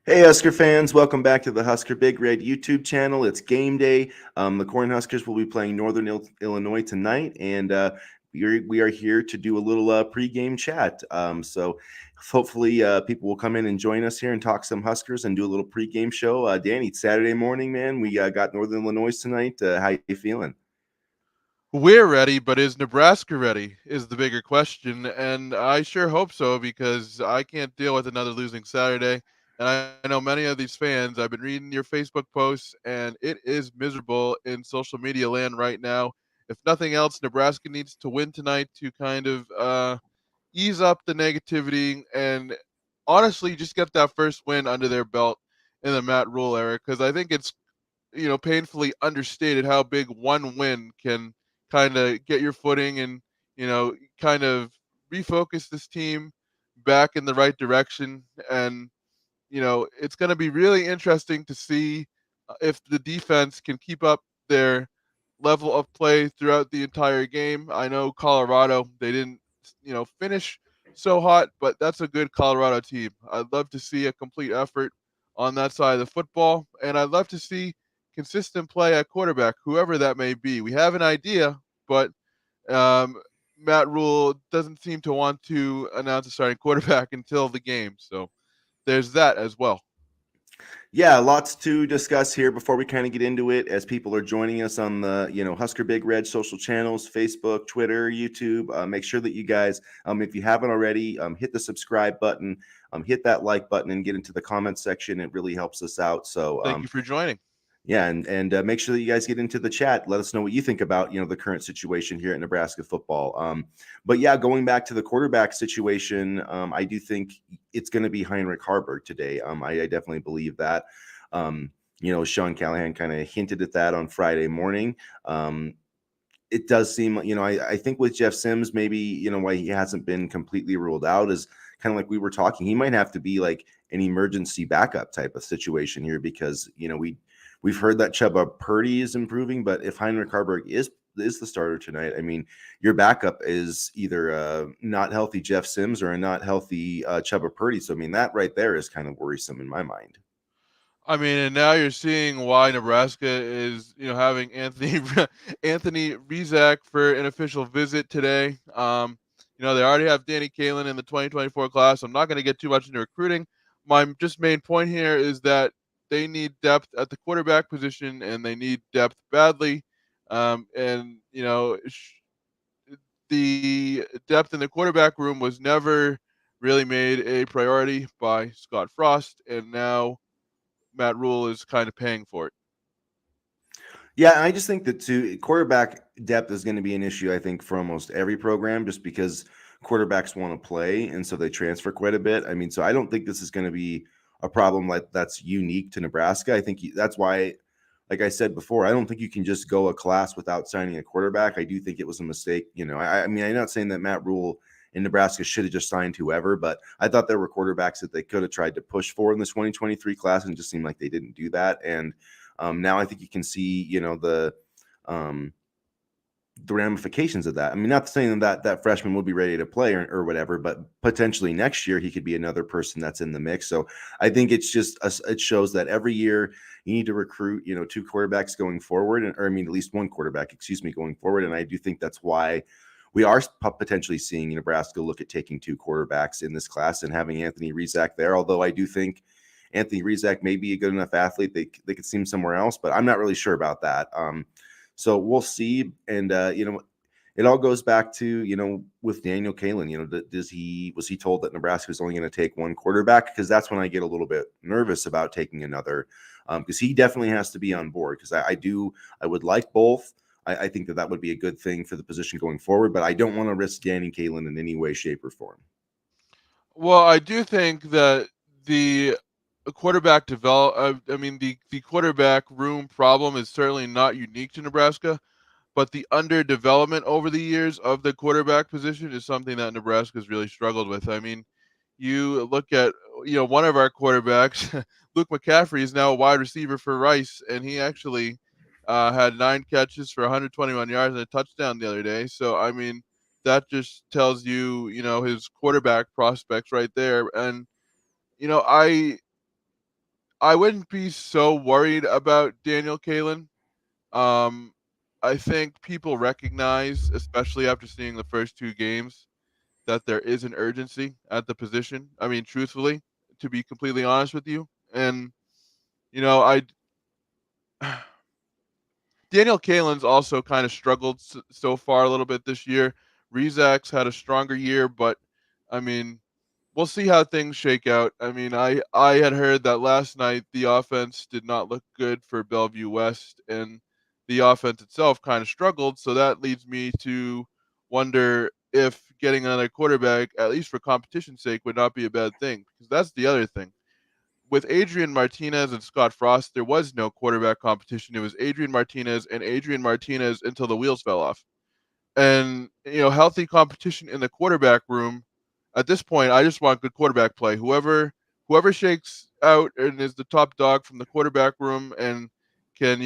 Hey, Husker fans, welcome back to the Husker Big Red YouTube channel. It's game day. The Corn Huskers will be playing Northern Illinois tonight, and we are here to do a little pregame chat. So hopefully people will come in and join us here and talk some Huskers and do a little pregame show. Danny, it's Saturday morning, man. We got Northern Illinois tonight. How you feeling? We're ready, but is Nebraska ready? Is the bigger question. And I sure hope so because I can't deal with another losing Saturday. And I know many of these fans, I've been reading your Facebook posts, and it is miserable in social media land right now. If nothing else, Nebraska needs to win tonight to kind of ease up the negativity and honestly just get that first win under their belt in the Matt Rule era because I think it's painfully understated how big one win can kind of get your footing and, kind of refocus this team back in the right direction. And, it's going to be really interesting to see if the defense can keep up their level of play throughout the entire game. I know Colorado, they didn't, finish so hot, but that's a good Colorado team. I'd love to see a complete effort on that side of the football, and I'd love to see consistent play at quarterback, whoever that may be. We have an idea, but um, Matt Rule doesn't seem to want to announce a starting quarterback until the game. So there's that as well. Yeah, lots to discuss here before we kind of get into it. As people are joining us on the Husker Big Red social channels, Facebook, Twitter, YouTube, make sure that you guys, if you haven't already, hit the subscribe button, hit that like button, and get into the comments section. It really helps us out. So Thank you for joining. yeah, and make sure that you guys get into the chat. Let us know what you think about the current situation here at Nebraska football. But yeah, going back to the quarterback situation, I do think it's going to be Heinrich Harburg today. I definitely believe that. Sean Callahan kind of hinted at that on Friday morning. It does seem, I think with Jeff Sims, maybe why he hasn't been completely ruled out is kind of like we were talking. He might have to be like an emergency backup type of situation here because we've heard that Chuba Purdy is improving, but if Heinrich Harburg is the starter tonight, I mean, your backup is either not healthy Jeff Sims or a not healthy Chuba Purdy. So I mean, that right there is kind of worrisome in my mind. I mean, and now you're seeing why Nebraska is, having Anthony Anthony Rizak for an official visit today. They already have Danny Kalen in the 2024 class. I'm not going to get too much into recruiting. My just main point here is that they need depth at the quarterback position, and they need depth badly. And the depth in the quarterback room was never really made a priority by Scott Frost, and now Matt Rule is kind of paying for it. Yeah, I just think that too, quarterback depth is going to be an issue, I think, for almost every program, just because quarterbacks want to play, and so they transfer quite a bit. I mean, so I don't think this is going to be a problem like that's unique to Nebraska. I think that's why, like I said before, I don't think you can just go a class without signing a quarterback. I do think it was a mistake. I mean, I'm not saying that Matt Rule in Nebraska should have just signed whoever, but I thought there were quarterbacks that they could have tried to push for in this 2023 class, and it just seemed like they didn't do that. And now I think you can see, um, the ramifications of that. I mean, not saying that freshman will be ready to play or whatever, but potentially next year he could be another person that's in the mix. So I think it's just it shows that every year you need to recruit, two quarterbacks going forward, or I mean, at least one quarterback, excuse me, going forward. And I do think that's why we are potentially seeing Nebraska look at taking two quarterbacks in this class and having Anthony Rizak there. Although I do think Anthony Rizak may be a good enough athlete. They could see him somewhere else, but I'm not really sure about that. So we'll see. And it all goes back to with Daniel Kalen. Was he told that Nebraska is only going to take one quarterback? Because that's when I get a little bit nervous about taking another. Because he definitely has to be on board. Because I would like both. I think that would be a good thing for the position going forward. But I don't want to risk Danny Kalen in any way, shape, or form. Well, I do think that the quarterback the quarterback room problem is certainly not unique to Nebraska, but the underdevelopment over the years of the quarterback position is something that Nebraska's really struggled with. I mean, you look at one of our quarterbacks, Luke McCaffrey, is now a wide receiver for Rice, and he actually had 9 catches for 121 yards and a touchdown the other day. So I mean, that just tells you, his quarterback prospects right there. And I I wouldn't be so worried about Daniel Kalen. Um, I think people recognize, especially after seeing the first two games, that there is an urgency at the position. I mean, truthfully, to be completely honest with you, and you know, I Daniel Kalen's also kind of struggled so far a little bit this year. Rezak's had a stronger year, but I mean, we'll see how things shake out. I mean, I had heard that last night the offense did not look good for Bellevue West, and the offense itself kind of struggled. So that leads me to wonder if getting another quarterback, at least for competition's sake, would not be a bad thing. Because that's the other thing. With Adrian Martinez and Scott Frost, there was no quarterback competition. It was Adrian Martinez until the wheels fell off. And healthy competition in the quarterback room. At this point, I just want good quarterback play. Whoever shakes out and is the top dog from the quarterback room and can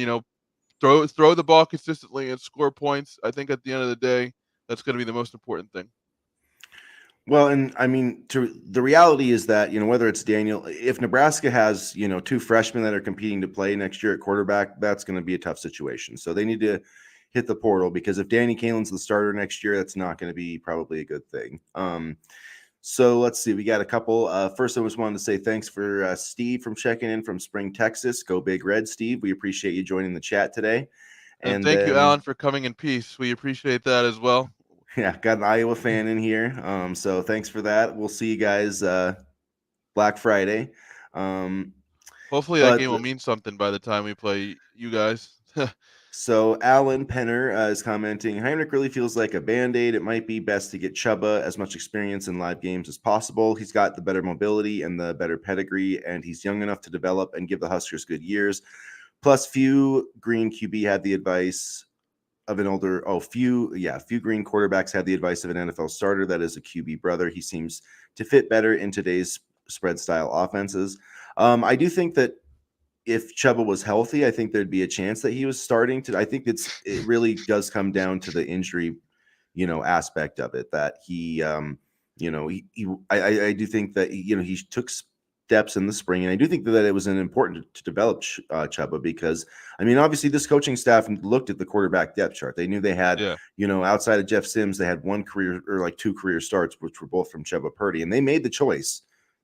throw the ball consistently and score points. I think at the end of the day, that's going to be the most important thing. Well, and I mean, the reality is that, whether it's Daniel, if Nebraska has, two freshmen that are competing to play next year at quarterback, that's going to be a tough situation. So they need to hit the portal, because if Danny Kalen's the starter next year, that's not going to be probably a good thing. So let's see. We got a couple. First, I just wanted to say thanks for Steve from checking in from Spring, Texas. Go Big Red, Steve. We appreciate you joining the chat today. And And thank you, Alan, then, for coming in peace. We appreciate that as well. yeah, got an Iowa fan in here. So thanks for that. We'll see you guys Black Friday. Um, Hopefully that but game will mean something by the time we play you guys. So Alan Penner is commenting, Heinrich really feels like a Band-Aid. It might be best to get Chuba as much experience in live games as possible. He's got the better mobility and the better pedigree, and he's young enough to develop and give the Huskers good years. Plus, few Green QB had the advice of an older, few Green quarterbacks had the advice of an NFL starter that is a QB brother. He seems to fit better in today's spread style offenses. I do think that if Chuba was healthy, I think there'd be a chance that he was starting to. I think it really does come down to the injury, aspect of it. That I do think that he took steps in the spring, and I do think that it was an important to develop Chuba, because I mean, obviously, this coaching staff looked at the quarterback depth chart. They knew they had, Yeah. outside of Jeff Sims, they had one career or like two career starts, which were both from Chuba Purdy, and they made the choice.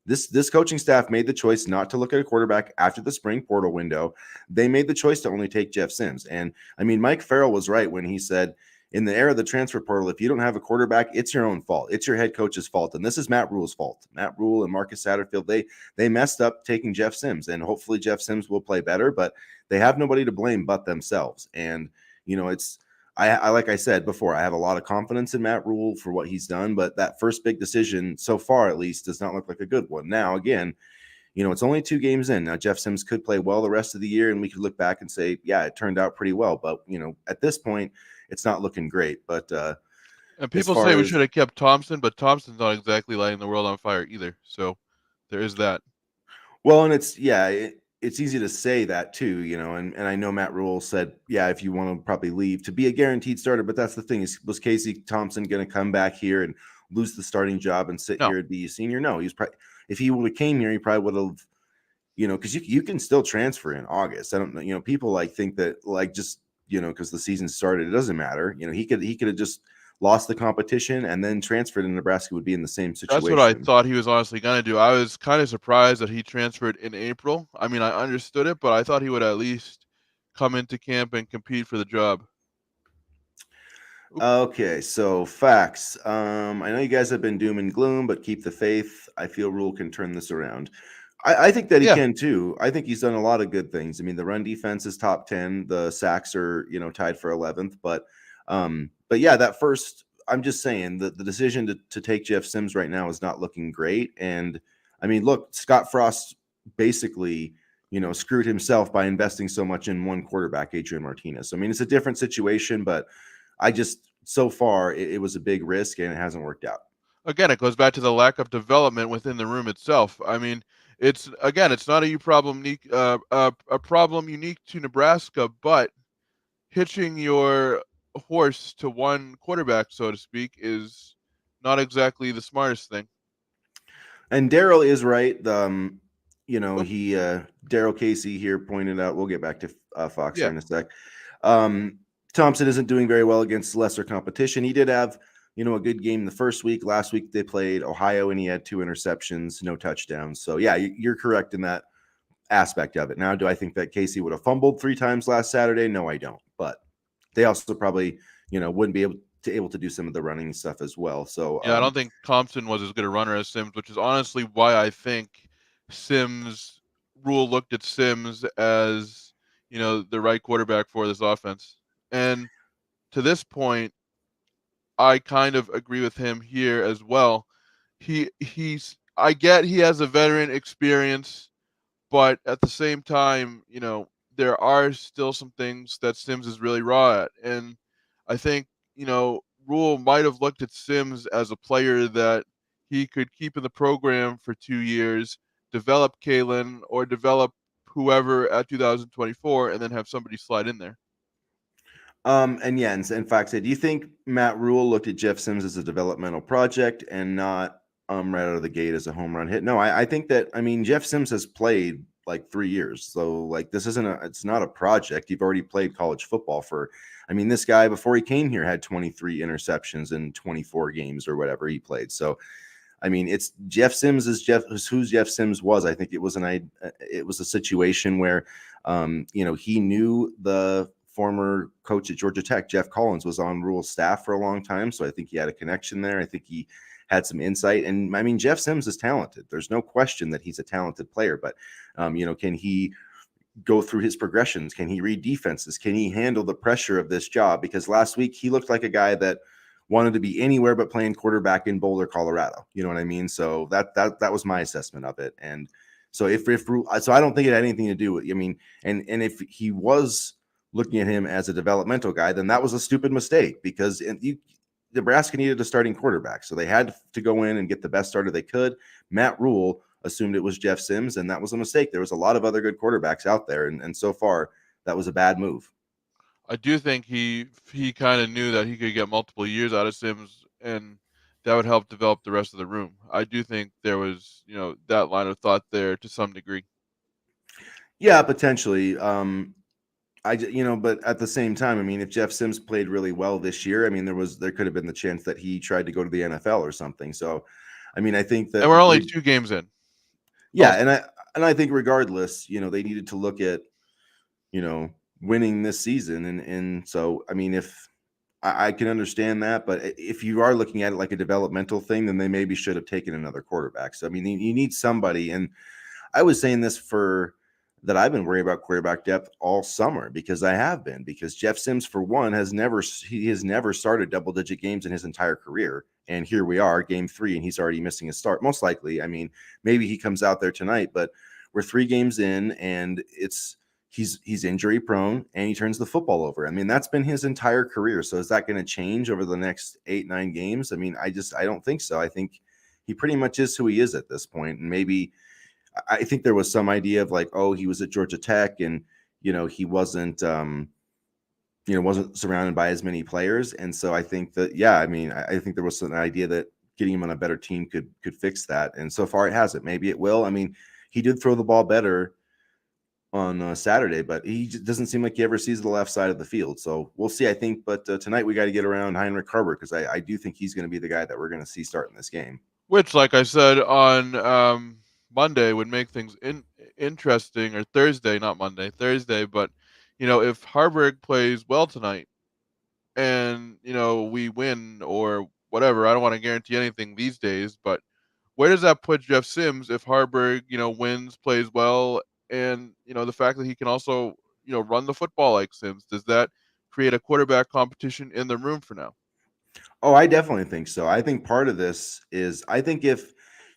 This coaching staff made the choice not to look at a quarterback after the spring portal window. They made the choice to only take Jeff Sims. And I mean, Mike Farrell was right when he said, in the era of the transfer portal, if you don't have a quarterback, it's your own fault. It's your head coach's fault. And this is Matt Rule's fault. Matt Rule and Marcus Satterfield, they messed up taking Jeff Sims. And hopefully Jeff Sims will play better, but they have nobody to blame but themselves. And, it's I like I said before, I have a lot of confidence in Matt Rule for what he's done, but that first big decision, so far at least, does not look like a good one. Now, again, it's only 2 games in. Now, Jeff Sims could play well the rest of the year, and we could look back and say, yeah, it turned out pretty well. But, at this point, it's not looking great. But And as people say far we as should have kept Thompson, but Thompson's not exactly lighting the world on fire either. So there is that. Well, and it's easy to say that too, and I know Matt Rule said, yeah, if you want to probably leave to be a guaranteed starter, but that's the thing, was Casey Thompson going to come back here and lose the starting job and sit No, here and be a senior? No, he's probably, if he would have came here, he probably would have, because you can still transfer in August. I don't know, people think that just, because the season started, it doesn't matter. He could have just lost the competition and then transferred, and Nebraska would be in the same that's what I situation. thought he was honestly going to do. I was kind of surprised that he transferred in April. I mean, I understood it, but I thought he would at least come into camp and compete for the job. Oop. Okay, so facts. I know you guys have been doom and gloom, but keep the faith. I feel Rule can turn this around. I think that he Yeah. can too. I think he's done a lot of good things. I mean, the run defense is top 10. The sacks are, tied for 11th. But yeah, that first, I'm just saying that the decision to take Jeff Sims right now is not looking great. And I mean, look, Scott Frost basically, screwed himself by investing so much in one quarterback, Adrian Martinez. I mean, it's a different situation, but so far it was a big risk and it hasn't worked out. Again, it goes back to the lack of development within the room itself. I mean, it's not a problem unique to Nebraska, but hitching your horse to one quarterback, so to speak, is not exactly the smartest thing. And Daryl is right. Well, he Daryl Casey here pointed out. We'll get back to Fox here yeah, in a sec. Um, Thompson isn't doing very well against lesser competition. He did have a good game the first week. Last week they played Ohio and he had 2 interceptions, no touchdowns. So yeah, you're correct in that aspect of it. Now, do I think that Casey would have fumbled 3 times last Saturday? No, I don't. But they also probably wouldn't be able to do some of the running stuff as well. So yeah. I don't think Thompson was as good a runner as Sims, which is honestly why I think Sims Rule looked at Sims as the right quarterback for this offense. And to this point, I kind of agree with him here as well. He's I get he has a veteran experience, but at the same time, there are still some things that Sims is really raw at. And I think, Rule might have looked at Sims as a player that he could keep in the program for 2 years, develop Kalen or develop whoever at 2024, and then have somebody slide in there. And yeah, in fact, do you think Matt Rule looked at Jeff Sims as a developmental project and not right out of the gate as a home run hit? No, I think that Jeff Sims has played like 3 years, so like this isn't it's not a project. You've already played college football for. This guy before he came here had 23 interceptions in 24 games or whatever he played. So it's Jeff Sims is who Jeff Sims was. I think it was a situation where, he knew the former coach at Georgia Tech, Jeff Collins, was on Rule's staff for a long time. So I think he had a connection there. I think he had some insight. And Jeff Sims is talented. There's no question that he's a talented player, but, can he go through his progressions? Can he read defenses? Can he handle the pressure of this job? Because last week he looked like a guy that wanted to be anywhere but playing quarterback in Boulder, Colorado. You know what I mean? So that was my assessment of it. And so so I don't think it had anything to do with. And if he was looking at him as a developmental guy, then that was a stupid mistake because Nebraska needed a starting quarterback, so they had to go in and get the best starter they could. Matt Rule assumed it was Jeff Sims, and that was a mistake. There was a lot of other good quarterbacks out there, and so far that was a bad move. I do think he kind of knew that he could get multiple years out of Sims, and that would help develop the rest of the room. I do think there was, that line of thought there to some degree. Yeah, potentially. But at the same time, if Jeff Sims played really well this year, there could have been the chance that he tried to go to the NFL or something. So, I think And that we're only 2 games in. yeah, Also, and I think regardless, they needed to look at you know winning this season, and so if I can understand that, but if you are looking at it like a developmental thing, then they maybe should have taken another quarterback. So you need somebody, and I was saying this for that I've been worried about quarterback depth all summer because Jeff Sims, for one, has never started double digit games in his entire career. And here we are, game 3, and he's already missing a start. Most likely, maybe he comes out there tonight, but we're 3 games in, and he's injury prone, and he turns the football over. That's been his entire career. So is that going to change over the next 8-9 games? I don't think so. I think he pretty much is who he is at this point, and maybe I think there was some idea of like, oh, he was at Georgia Tech and, he wasn't surrounded by as many players. And so I think that, yeah, I think there was an idea that getting him on a better team could fix that. And so far it hasn't. Maybe it will. He did throw the ball better on Saturday, but he just doesn't seem like he ever sees the left side of the field. So we'll see, I think. But tonight we got to get around Heinrich Harburg because I do think he's going to be the guy that we're going to see starting this game. which, like I said on Monday, would make things interesting, or Thursday, not Monday, Thursday. But if Harburg plays well tonight, and we win or whatever, I don't want to guarantee anything these days, but where does that put Jeff Sims if Harburg, wins, plays well, and the fact that he can also run the football like Sims, does that create a quarterback competition in the room for now? Oh, I definitely think so. I think part of this is I think if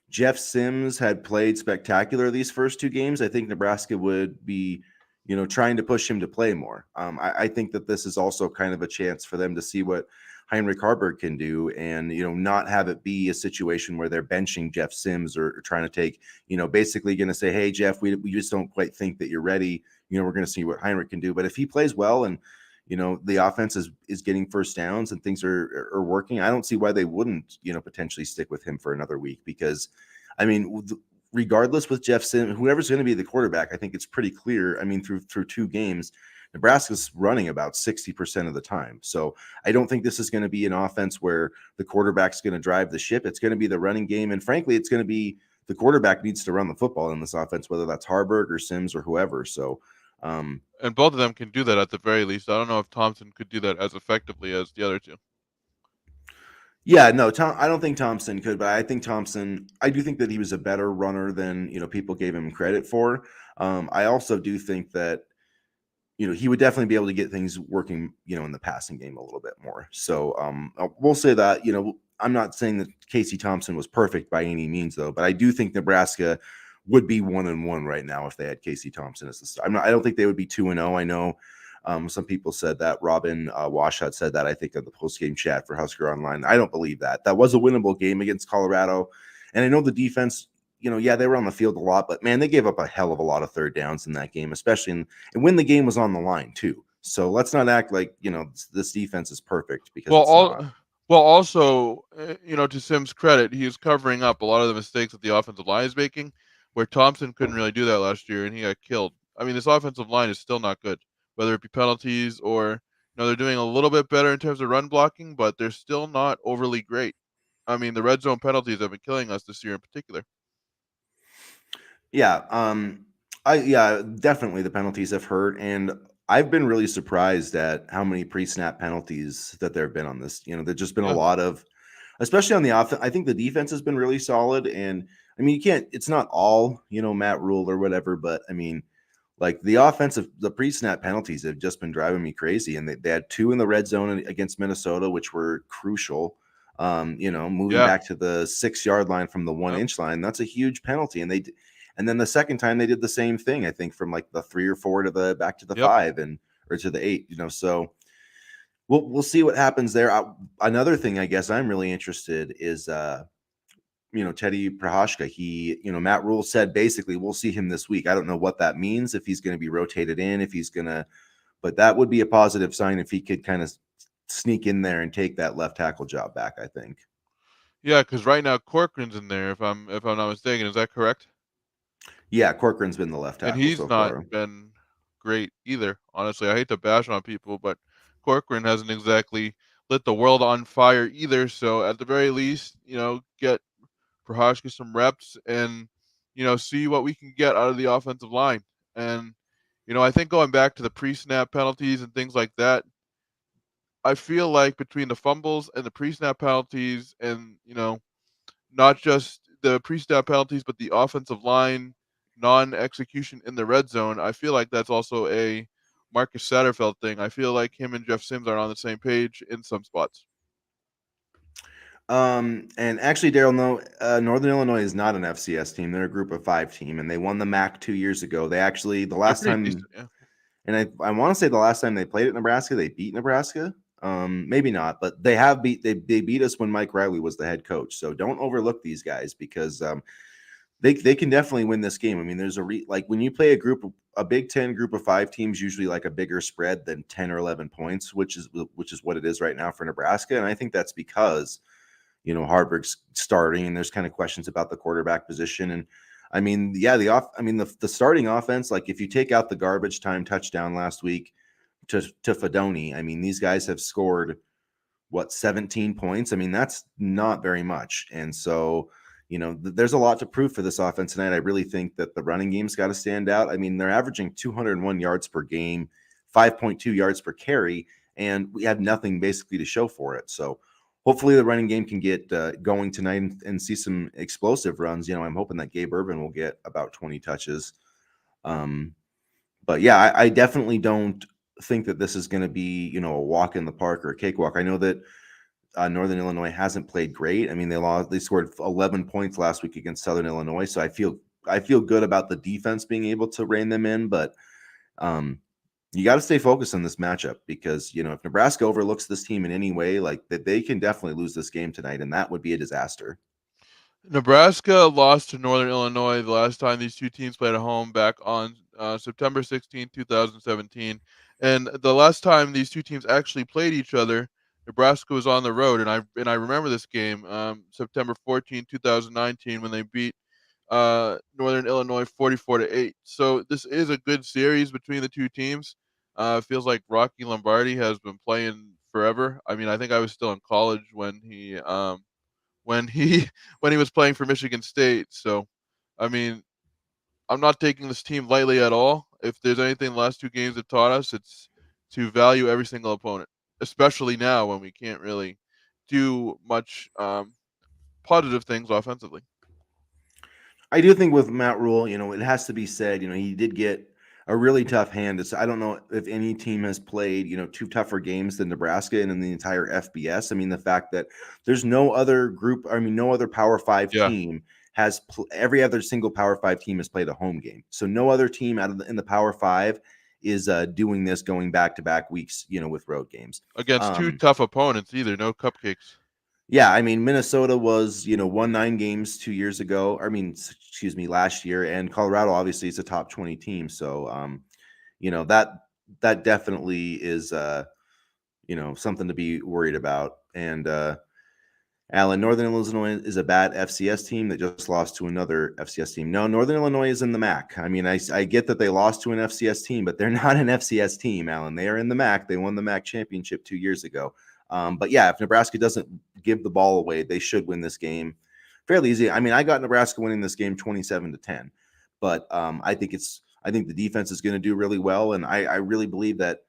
Jeff Sims had played spectacular these first 2 games, I think Nebraska would be, trying to push him to play more. I think that this is also kind of a chance for them to see what Heinrich Harburg can do, and not have it be a situation where they're benching Jeff Sims or trying to take, basically going to say, hey Jeff, we just don't quite think that you're ready. We're going to see what Heinrich can do. But if he plays well and the offense is getting first downs and things are working, I don't see why they wouldn't, potentially stick with him for another week because, regardless with Jeff Sims, whoever's going to be the quarterback, I think it's pretty clear. I mean, through 2 games, Nebraska's running about 60% of the time. So I don't think this is going to be an offense where the quarterback's going to drive the ship. It's going to be the running game. And frankly, it's going to be the quarterback needs to run the football in this offense, whether that's Harburg or Sims or whoever. So, And both of them can do that at the very least. I don't know if Thompson could do that as effectively as the other two. yeah, no, I don't think Thompson could, but I think Thompson, I do think that he was a better runner than, people gave him credit for. I also do think that, he would definitely be able to get things working, in the passing game a little bit more. So we'll say that, I'm not saying that Casey Thompson was perfect by any means, though, but I do think Nebraska would be 1-1 right now if they had Casey Thompson as the star. I don't think they would be 2-0. I know some people said that. Robin Washut said that, I think, in the post-game chat for Husker Online. I don't believe that. That was a winnable game against Colorado. And I know the defense, yeah, they were on the field a lot, but man, they gave up a hell of a lot of third downs in that game, especially and when the game was on the line too. So let's not act like, this defense is perfect, because Well, it's not. also, to Sim's credit, he is covering up a lot of the mistakes that the offensive line is making, where Thompson couldn't really do that last year, and he got killed. I mean, this offensive line is still not good, whether it be penalties or, they're doing a little bit better in terms of run blocking, but they're still not overly great. I mean, the red zone penalties have been killing us this year in particular. Yeah, definitely the penalties have hurt, and I've been really surprised at how many pre-snap penalties that there have been on this. There's just been a Yeah, lot of, especially on the offense. I think the defense has been really solid, and I mean, you can't. It's not all, Matt Rule or whatever, but I mean, like the pre-snap penalties have just been driving me crazy, and they had 2 in the red zone against Minnesota, which were crucial. Moving yeah, back to the 6-yard line from the one yep, inch line, that's a huge penalty, and then the second time they did the same thing, I think, from like the 3 or 4 to the back to the yep. 5 and or to the 8. So we'll see what happens there. Another thing, I guess, I'm really interested is Teddy Prohashka. Matt Rule said basically we'll see him this week. I don't know what that means, if he's going to be rotated in, if he's going to, but that would be a positive sign if he could kind of sneak in there and take that left tackle job back, I think. Yeah, because right now Corcoran's in there, if I'm not mistaken. Is that correct? Yeah, Corcoran's been the left And tackle he's so not far. been great either. Honestly, I hate to bash on people, but Corcoran hasn't exactly lit the world on fire either. So at the very least, get Prohashka some reps and see what we can get out of the offensive line. And I think going back to the pre-snap penalties and things like that, I feel like between the fumbles and the pre-snap penalties and not just the pre-snap penalties, but the offensive line non-execution in the red zone. I feel like that's also a Marcus Satterfeld thing. I feel like him and Jeff Sims are on the same page in some spots. And actually, Daryl, no, Northern Illinois is not an FCS team. They're a Group of 5 team, and they won the MAC 2 years ago. They actually, the They're last pretty time, decent, yeah. and I want to say the last time they played at Nebraska, they beat Nebraska. Maybe not, but they beat us when Mike Riley was the head coach. So don't overlook these guys, because they can definitely win this game. I mean, there's like when you play a Big Ten Group of 5 teams, usually like a bigger spread than 10 or 11 points, which is what it is right now for Nebraska, and I think that's because Harburg's starting, and there's kind of questions about the quarterback position. And I mean, yeah, the starting offense, like if you take out the garbage time touchdown last week to Fedoni, I mean, these guys have scored 17 points. I mean, that's not very much. And so, there's a lot to prove for this offense tonight. I really think that the running game's got to stand out. I mean, they're averaging 201 yards per game, 5.2 yards per carry, and we have nothing basically to show for it. So hopefully the running game can get going tonight and see some explosive runs. I'm hoping that Gabe Urban will get about 20 touches. Um, but yeah, I definitely don't think that this is going to be, a walk in the park or a cakewalk. I know that Northern Illinois hasn't played great. I mean, they scored 11 points last week against Southern Illinois, so I feel good about the defense being able to rein them in. But um, you got to stay focused on this matchup, because if Nebraska overlooks this team in any way, like that, they can definitely lose this game tonight, and that would be a disaster. Nebraska lost to Northern Illinois the last time these two teams played at home back on September 16, 2017. And the last time these two teams actually played each other, Nebraska was on the road. And I remember this game, September 14, 2019, when they beat Northern Illinois 44-8. So this is a good series between the two teams. It feels like Rocky Lombardi has been playing forever. I mean, I think I was still in college when he when he was playing for Michigan State. So, I mean, I'm not taking this team lightly at all. If there's anything the last two games have taught us, it's to value every single opponent, especially now when we can't really do much positive things offensively. I do think with Matt Rule, it has to be said, he did get a really tough hand. I don't know if any team has played, two tougher games than Nebraska and in the entire FBS. I mean, the fact that there's no other group, I mean, no other Power Five Yeah, team every other single Power Five team has played a home game. So no other team in the Power Five is doing this going back to back weeks, with road games. against two Um, tough opponents either. No cupcakes. yeah, I mean, Minnesota was, won 9 games 2 years ago. I mean, excuse me, last year, and Colorado obviously is a top 20 team. So, that definitely is, something to be worried about. And Alan, Northern Illinois is a bad FCS team that just lost to another FCS team. No, Northern Illinois is in the MAC. I mean, I get that they lost to an FCS team, but they're not an FCS team, Alan. They are in the MAC. They won the MAC championship 2 years ago. But yeah, if Nebraska doesn't give the ball away, they should win this game fairly easy. I mean, I got Nebraska winning this game 27-10, but I think the defense is going to do really well, and I really believe that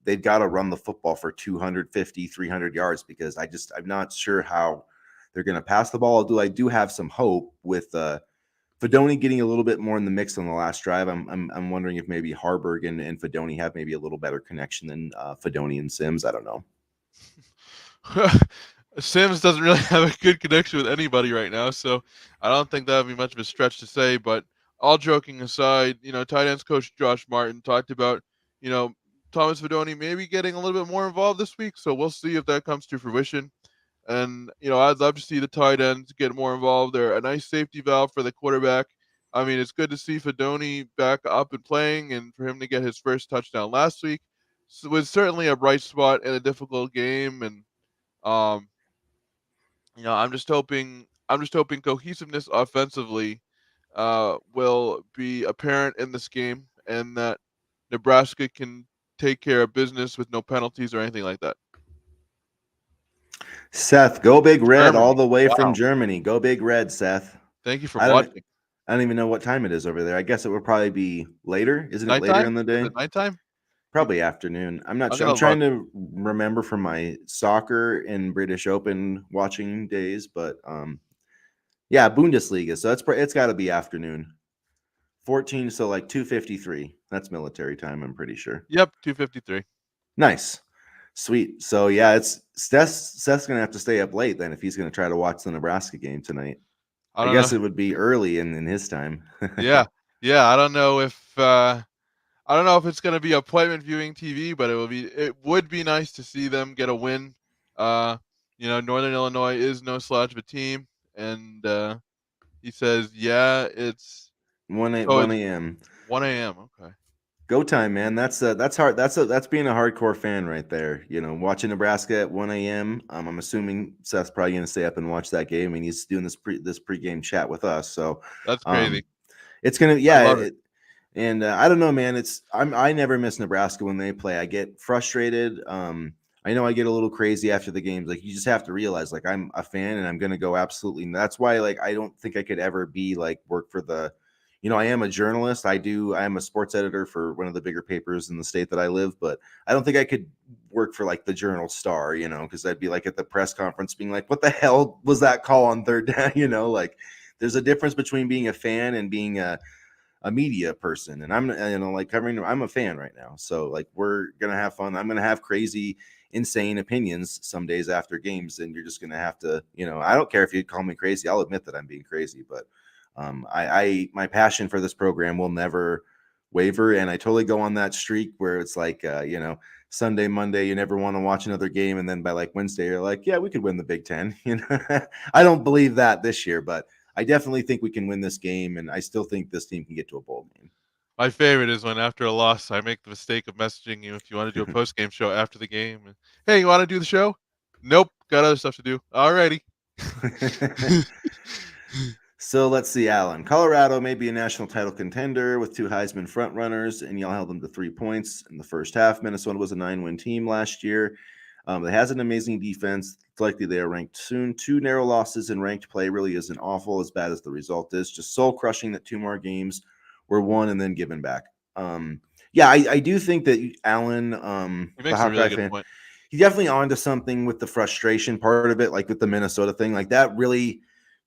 they've got to run the football for 250, 300 yards because I'm not sure how they're going to pass the ball. I do have some hope with Fedoni getting a little bit more in the mix on the last drive. I'm wondering if maybe Harburg and Fedoni have maybe a little better connection than Fedoni and Sims. I don't know. Sims doesn't really have a good connection with anybody right now, so I don't think that would be much of a stretch to say. But all joking aside, tight ends coach Josh Martin talked about, you know, Thomas Fedoni maybe getting a little bit more involved this week. So we'll see if that comes to fruition. And I'd love to see the tight ends get more involved. They're a nice safety valve for the quarterback. I mean, it's good to see Fedoni back up and playing, and for him to get his first touchdown last week was certainly a bright spot in a difficult game. And um, I'm just hoping cohesiveness offensively will be apparent in this game, and that Nebraska can take care of business with no penalties or anything like that. Seth, go Big Red all Germany. the way from Wow. Germany. Go Big Red, Seth. Thank you for I don't watching. I don't even know what time it is over there. I guess it would probably be later. Isn't it later Nighttime? in the Is day? it nighttime? You, Probably afternoon. I'm not I'm sure. I'm gonna trying look. to remember from my soccer and British Open watching days, but yeah, Bundesliga. So it's got to be afternoon. 14, so like 2:53. That's military time, I'm pretty sure. Yep, 2:53. Nice. Sweet. So yeah, it's Seth's gonna have to stay up late then if he's gonna try to watch the Nebraska game tonight. I I don't know. guess it would be early in his time. Yeah, yeah. I don't know if it's gonna be appointment viewing TV, but it would be nice to see them get a win. Uh, Northern Illinois is no slouch of a team, and he says, yeah, it's 1 a.m. 1 a.m. Okay, Go time, man. That's hard. That's being a hardcore fan right there. Watching Nebraska at 1 a.m. I'm assuming Seth's probably gonna stay up and watch that game. I mean, he's doing this pregame chat with us, so that's crazy. um, it's gonna I yeah. love it. And I don't know, man. I never miss Nebraska when they play. I get frustrated. I know I get a little crazy after the games. Like you just have to realize, like I'm a fan and I'm gonna go absolutely. And that's why, like, I don't think I could ever be like work for the. I am a journalist. I am a sports editor for one of the bigger papers in the state that I live, but I don't think I could work for like the Journal Star, because I'd be like at the press conference being like, what the hell was that call on third down? Like there's a difference between being a fan and being a media person, and I'm like covering. I'm a fan right now, so like we're gonna have fun. I'm gonna have crazy, insane opinions some days after games, and you're just gonna have to. I don't care if you call me crazy. I'll admit that I'm being crazy, but my passion for this program will never waver, and I totally go on that streak where it's like Sunday, Monday, you never want to watch another game, and then by like Wednesday, you're like, yeah, we could win the Big Ten. I don't believe that this year, but I definitely think we can win this game, and I still think this team can get to a bowl My favorite is when after a loss, I make the mistake of messaging you if you want to do a game. post game show after the game. And, hey, you want to do the show? Nope, got other stuff to do. Alrighty. So let's see, Alan. Colorado may be a national title contender with two Heisman frontrunners, and y'all held them to 3 points in the first half. Minnesota was a 9-win team last year. It has an amazing defense. It's likely they are ranked soon. Two narrow losses in ranked play really isn't awful, as bad as the result is. Just soul crushing that two more games were won and then given back. Yeah, I do think that Allen, He the makes a Hawkeye really good fan, point. he's definitely onto something with the frustration part of it, like with the Minnesota thing. Like that really,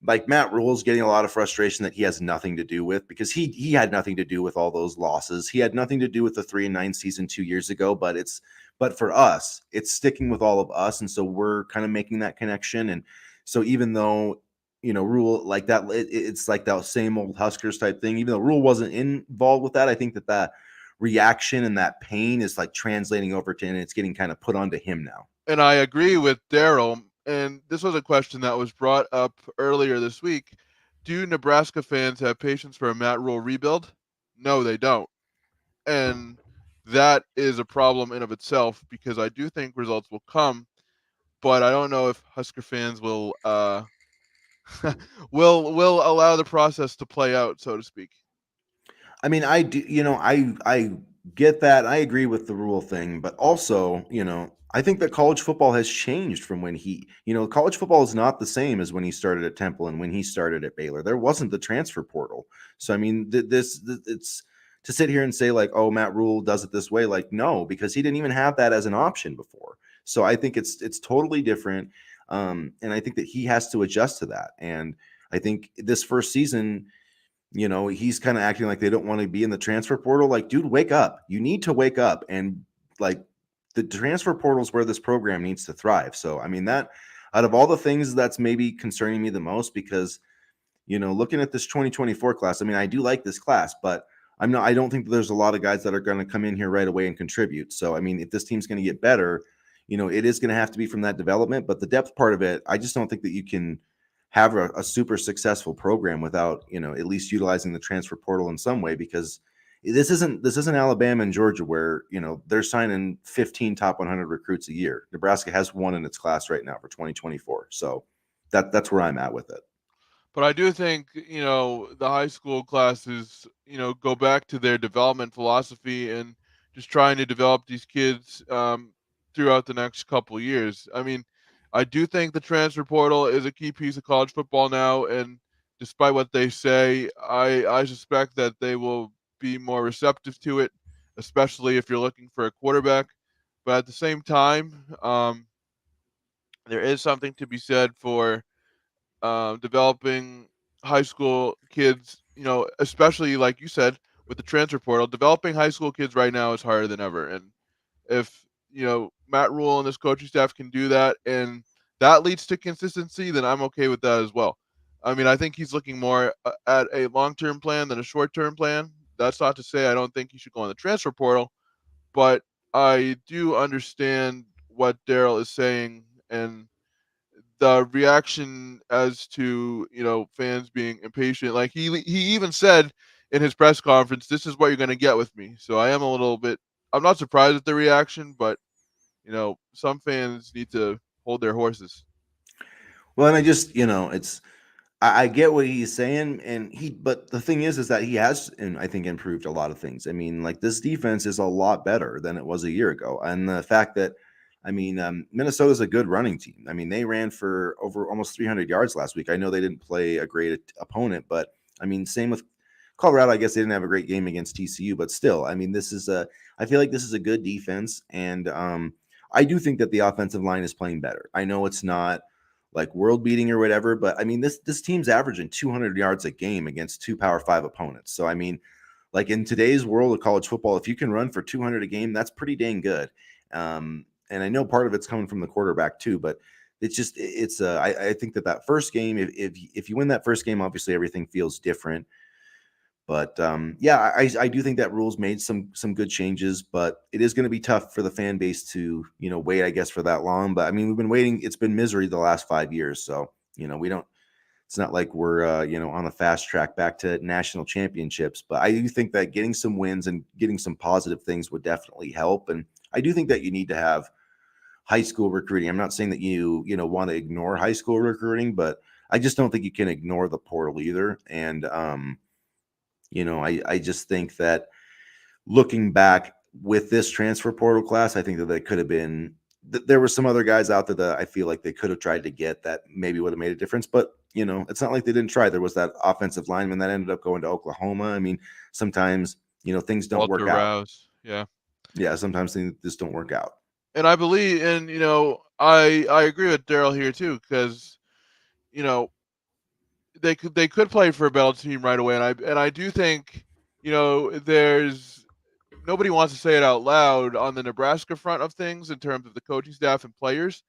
like Matt Rule's getting a lot of frustration that he has nothing to do with, because he had nothing to do with all those losses. He had nothing to do with the 3-9 season 2 years ago, but for us, it's sticking with all of us, and so we're kind of making that connection. And so even though Rule like that, it's like that same old Huskers type thing. Even though Rule wasn't involved with that, I think that reaction and that pain is like translating over to, and it's getting kind of put onto him now. And I agree with Daryl. And this was a question that was brought up earlier this week. Do Nebraska fans have patience for a Matt Rule rebuild? No, they don't. And that is a problem in of itself, because I do think results will come, but I don't know if Husker fans will will allow the process to play out, so to speak. I mean, I do, I get that. I agree with the Rule thing, but also, I think that college football has changed from when college football is not the same as when he started at Temple and when he started at Baylor. There wasn't the transfer portal. So, I mean, it's to sit here and say like, oh, Matt Rule does it this way. Like, no, because he didn't even have that as an option before. So I think it's totally different. And I think that he has to adjust to that. And I think this first season, he's kind of acting like they don't want to be in the transfer portal. Like, dude, wake up. You need to wake up. And like the transfer portal is where this program needs to thrive. So, I mean, that out of all the things that's maybe concerning me the most, because, looking at this 2024 class, I mean, I do like this class, but I don't think there's a lot of guys that are going to come in here right away and contribute. So, I mean, if this team's going to get better, it is going to have to be from that development. But the depth part of it, I just don't think that you can have a super successful program without at least utilizing the transfer portal in some way, because this isn't Alabama and Georgia where they're signing 15 top 100 recruits a year. Nebraska has one in its class right now for 2024, so that's where I'm at with it. But I do think, the high school classes, go back to their development philosophy and just trying to develop these kids throughout the next couple years. I mean, I do think the transfer portal is a key piece of college football now, and despite what they say, I suspect that they will be more receptive to it, especially if you're looking for a quarterback. But at the same time, there is something to be said for developing high school kids, especially like you said with the transfer portal, developing high school kids right now is harder than ever. And if, Matt Rule and his coaching staff can do that and that leads to consistency, then I'm okay with that as well. I mean, I think he's looking more at a long term plan than a short term plan. That's not to say I don't think he should go on the transfer portal, but I do understand what Daryl is saying, and the reaction as to fans being impatient. Like he even said in his press conference, "This is what you're going to get with me." So I am a little bit. I'm not surprised at the reaction, but some fans need to hold their horses. Well, and I just it's I get what he's saying, but the thing is that he has, and I think, improved a lot of things. I mean, like this defense is a lot better than it was a year ago, and the fact that, I mean, Minnesota's a good running team. I mean, they ran for over almost 300 yards last week. I know they didn't play a great opponent, but I mean, same with Colorado. I guess they didn't have a great game against TCU, but still, I mean, I feel like this is a good defense, and I do think that the offensive line is playing better. I know it's not like world beating or whatever, but I mean, this team's averaging 200 yards a game against two Power 5 opponents. So I mean, like in today's world of college football, if you can run for 200 a game, that's pretty dang good. And I know part of it's coming from the quarterback too, but I think that first game, if you win that first game, obviously everything feels different. But yeah, I do think that Rule's made some good changes, but it is going to be tough for the fan base to wait, I guess, for that long. But I mean, we've been waiting; it's been misery the last 5 years, so we don't. It's not like we're on a fast track back to national championships. But I do think that getting some wins and getting some positive things would definitely help. And I do think that you need to have high school recruiting. I'm not saying that you want to ignore high school recruiting, but I just don't think you can ignore the portal either. And I just think that looking back with this transfer portal class, I think that they could have been. There were some other guys out there that I feel like they could have tried to get that maybe would have made a difference. But it's not like they didn't try. There was that offensive lineman that ended up going to Oklahoma. I mean, sometimes things don't work Walter out. Rouse, yeah. Yeah, sometimes things just don't work out. And I believe, and I agree with Daryl here too, because you know they could play for a better team right away, and I do think there's nobody wants to say it out loud on the Nebraska front of things in terms of the coaching staff and players,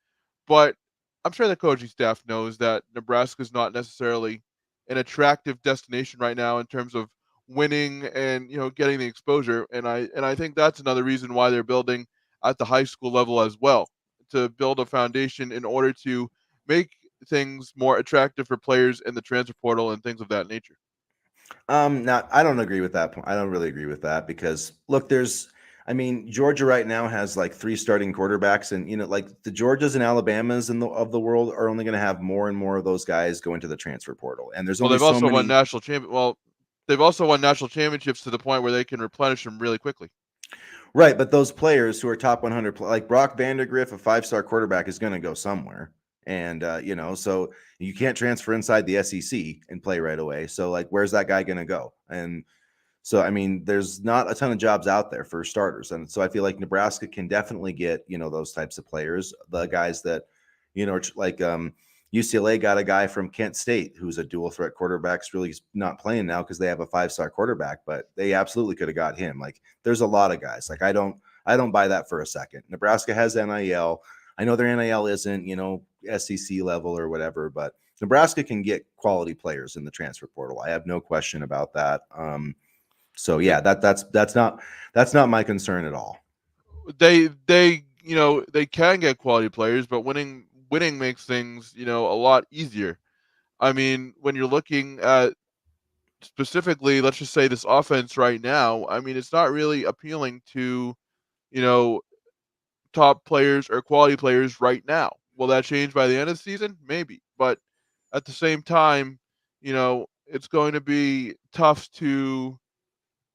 but I'm sure the coaching staff knows that Nebraska is not necessarily an attractive destination right now in terms of winning and getting the exposure, and I think that's another reason why they're building at the high school level as well, to build a foundation in order to make things more attractive for players in the transfer portal and things of that nature. Now I don't agree with that point. I don't really agree with that because look, I mean, Georgia right now has like three starting quarterbacks, and like the Georgias and Alabamas of the world are only going to have more and more of those guys go into the transfer portal, and there's Well, only they've so also won many. national champion. Well, they've also won national championships to the point where they can replenish them really quickly. Right, but those players who are top 100, like Brock Vandergriff, a five-star quarterback, is going to go somewhere, and so you can't transfer inside the SEC and play right away. So like, where's that guy going to go? And so, I mean, there's not a ton of jobs out there for starters. And so I feel like Nebraska can definitely get, those types of players, the guys that, like UCLA got a guy from Kent State who's a dual threat quarterback's really not playing now because they have a five-star quarterback, but they absolutely could have got him. Like there's a lot of guys. Like I don't buy that for a second. Nebraska has NIL. I know their NIL isn't, SEC level or whatever, but Nebraska can get quality players in the transfer portal. I have no question about that. So They yeah, that's not my concern at all. they can get quality players, but winning makes things a lot easier. I mean, when you're looking at specifically, let's just say this offense right now, I mean, it's not really appealing to you know top players or quality players right now. Will that change by the end of the season? Maybe. But at the same time, it's going to be tough to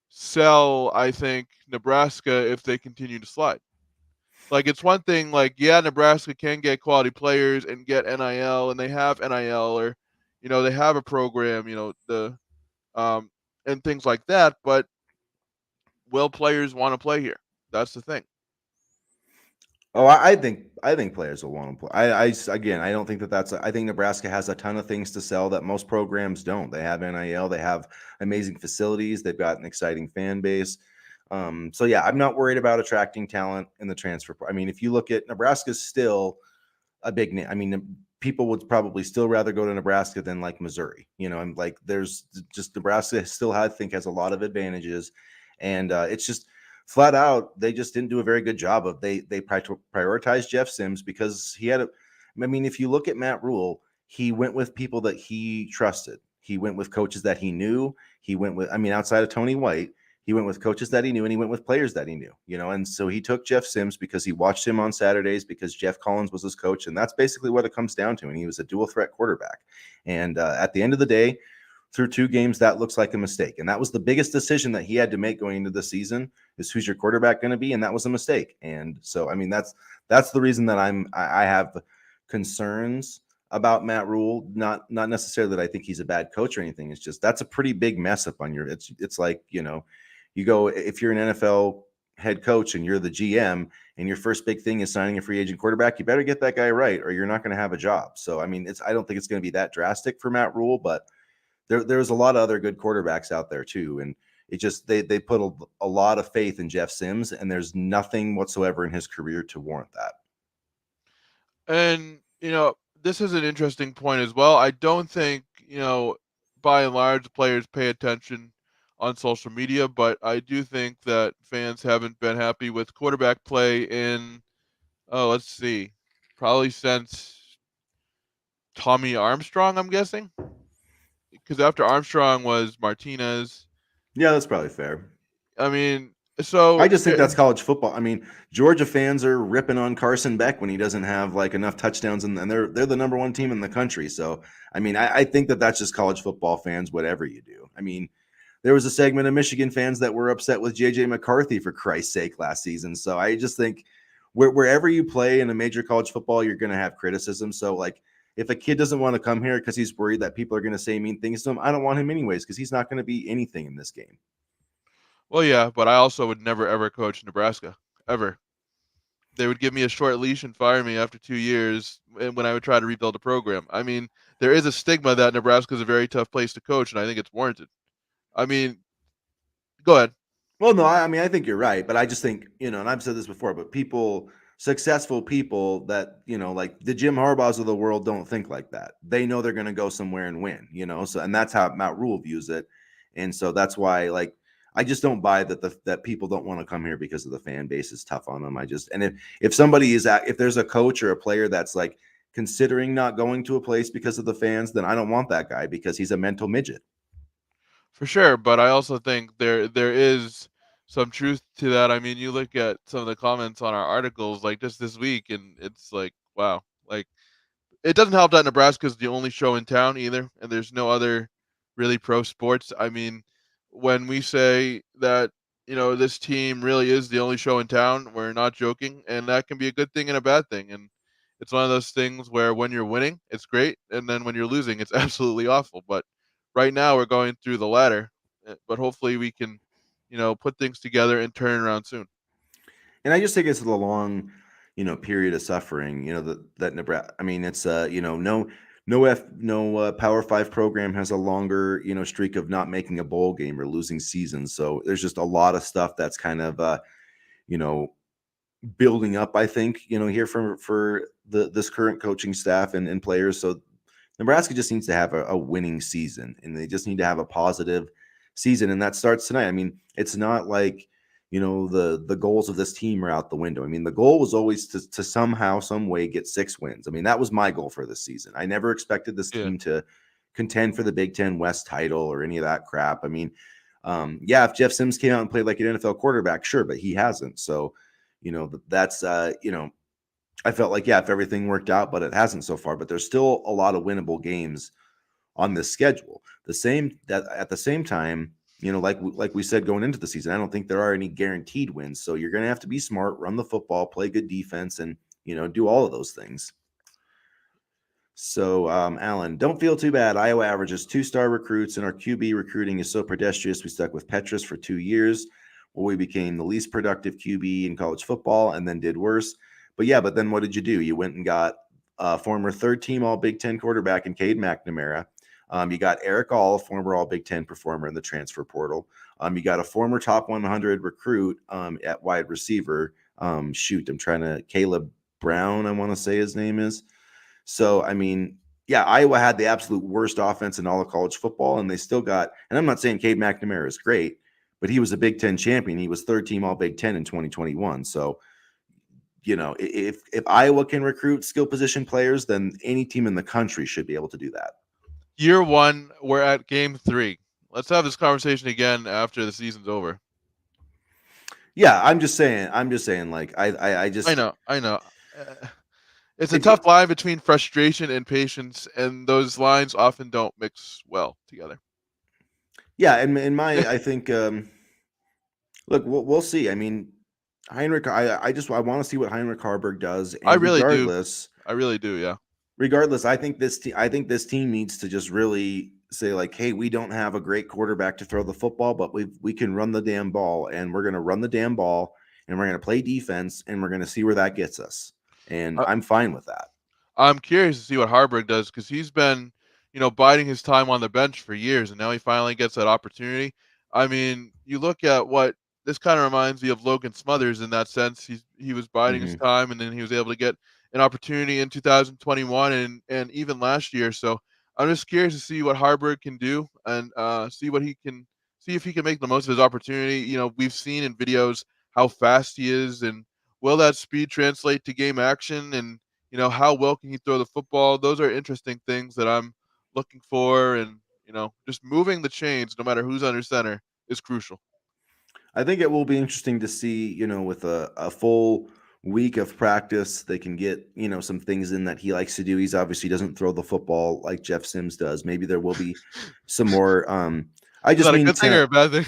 sell, I think, Nebraska if they continue to slide. Like it's one thing, like, yeah, Nebraska can get quality players and get NIL, and they have NIL, or they have a program, the and things like that, but will players want to play here? That's the thing. Oh, I think players will want to play. Again, I don't think that's. I think Nebraska has a ton of things to sell that most programs don't. They have NIL. They have amazing facilities. They've got an exciting fan base. So yeah, I'm not worried about attracting talent in the transfer. I mean, if you look at Nebraska's still a big name. I mean, people would probably still rather go to Nebraska than like Missouri. And like there's just Nebraska still I think has a lot of advantages, and it's just flat out they just didn't do a very good job of they prioritized Jeff Sims because he had a. I mean, if you look at Matt Rule, he went with people that he trusted. He went with coaches that he knew. He went with, I mean, outside of Tony White, he went with coaches that he knew and he went with players that he knew. And so he took Jeff Sims because he watched him on Saturdays because Jeff Collins was his coach. And that's basically what it comes down to. And he was a dual threat quarterback. And at the end of the day, through two games, that looks like a mistake. And that was the biggest decision that he had to make going into the season is who's your quarterback going to be. And that was a mistake. And so, I mean, that's the reason that I have concerns about Matt Rule. Not necessarily that I think he's a bad coach or anything. It's just that's a pretty big mess up on your. It's like you go if you're an NFL head coach and you're the GM and your first big thing is signing a free agent quarterback, you better get that guy right or you're not going to have a job. So I mean, I don't think it's going to be that drastic for Matt Rule, but there's a lot of other good quarterbacks out there too, and it just they put a lot of faith in Jeff Sims, and there's nothing whatsoever in his career to warrant that. And this is an interesting point as well. I don't think by and large players pay attention on social media, but I do think that fans haven't been happy with quarterback play in, let's see, probably since Tommy Armstrong, I'm guessing, because after Armstrong was Martinez. Yeah, that's probably fair. I mean, So I just think that's college football. I mean, Georgia fans are ripping on Carson Beck when he doesn't have like enough touchdowns, and they're the number one team in the country. So, I mean, I think that that's just college football fans, whatever you do. I mean, there was a segment of Michigan fans that were upset with JJ McCarthy for Christ's sake last season. So I just think wherever you play in a major college football, you're going to have criticism. So like if a kid doesn't want to come here because he's worried that people are going to say mean things to him, I don't want him anyways because he's not going to be anything in this game. well, yeah, but I also would never ever coach Nebraska ever. They would give me a short leash and fire me after 2 years when I would try to rebuild a program. I mean, there is a stigma that Nebraska is a very tough place to coach, and I think it's warranted. I mean, go ahead. Well, no, I mean, I think you're right, but I just think, and I've said this before, but successful people that, like the Jim Harbaughs of the world don't think like that. They know they're going to go somewhere and win, so, and that's how Matt Rule views it. And so that's why, like, I just don't buy that people don't want to come here because of the fan base is tough on them. And if somebody if there's a coach or a player that's like considering not going to a place because of the fans, then I don't want that guy because he's a mental midget. For sure, but I also think there is some truth to that. I mean, you look at some of the comments on our articles, like just this week, and it's like, wow, like it doesn't help that Nebraska is the only show in town either, and there's no other really pro sports. I mean, when we say that this team really is the only show in town, we're not joking, and that can be a good thing and a bad thing. And it's one of those things where when you're winning, it's great, and then when you're losing, it's absolutely awful. But right now, we're going through the latter, but hopefully, we can put things together and turn around soon. And I just think it's the long, period of suffering, that Nebraska. I mean, it's no Power Five program has a longer, streak of not making a bowl game or losing seasons. So there's just a lot of stuff that's kind of, you know, building up. I think, here for this current coaching staff and players. So Nebraska just needs to have a winning season, and they just need to have a positive season, and that starts tonight. I mean, it's not like the goals of this team are out the window. I mean, the goal was always to somehow, some way get 6 wins. I mean, that was my goal for this season. I never expected this Yeah. team to contend for the Big Ten West title or any of that crap. I mean, yeah, if Jeff Sims came out and played like an NFL quarterback, sure, but he hasn't. So, that's I felt like, yeah, if everything worked out, but it hasn't so far. But there's still a lot of winnable games on this schedule. The same that at the same time, like we said going into the season, I don't think there are any guaranteed wins. So you're going to have to be smart, run the football, play good defense, and do all of those things. So, Alan, don't feel too bad. Iowa averages 2-star recruits, and our QB recruiting is so pedestrian. We stuck with Petrus for 2 years, where we became the least productive QB in college football, and then did worse. But then what did you do? You went and got former third-team All Big Ten quarterback in Cade McNamara. You got Eric All, former All Big Ten performer in the transfer portal. You got a former top 100 recruit at wide receiver. I'm trying to Caleb Brown, I want to say his name is. So, I mean, yeah, Iowa had the absolute worst offense in all of college football, and they still got, and I'm not saying Cade McNamara is great, but he was a Big Ten champion. He was third team All Big Ten in 2021. So, if Iowa can recruit skill position players, then any team in the country should be able to do that. Year one, we're at game 3. Let's have this conversation again after the season's over. Yeah, I'm just saying. Like, I just, I know. It's a if you, tough line between frustration and patience, and those lines often don't mix well together. yeah, and in my, I think, look, we'll see. I mean, Heinrich, I want to see what Heinrich Harburg does, I and really do. regardless, I really do. Yeah. I think this team needs to just really say like, hey, we don't have a great quarterback to throw the football, but we can run the damn ball, and we're going to run the damn ball, and we're going to play defense, and we're going to see where that gets us. And I, I'm fine with that. I'm curious to see what Harburg does because he's been, biding his time on the bench for years, and now he finally gets that opportunity. I mean, you look at what this kind of reminds me of Logan Smothers in that sense. He was biding his Hmm. time, and then he was able to get an opportunity in 2021 and even last year. So I'm just curious to see what Harburg can do and see if he can make the most of his opportunity. We've seen in videos how fast he is, and will that speed translate to game action? And how well can he throw the football? Those are interesting things that I'm looking for, and just moving the chains, no matter who's under center, is crucial. I think it will be interesting to see, with a full week of practice, they can get, some things in that he likes to do. He's obviously doesn't throw the football like Jeff Sims does. Maybe there will be some more. I Is just that a mean good thing or a bad thing?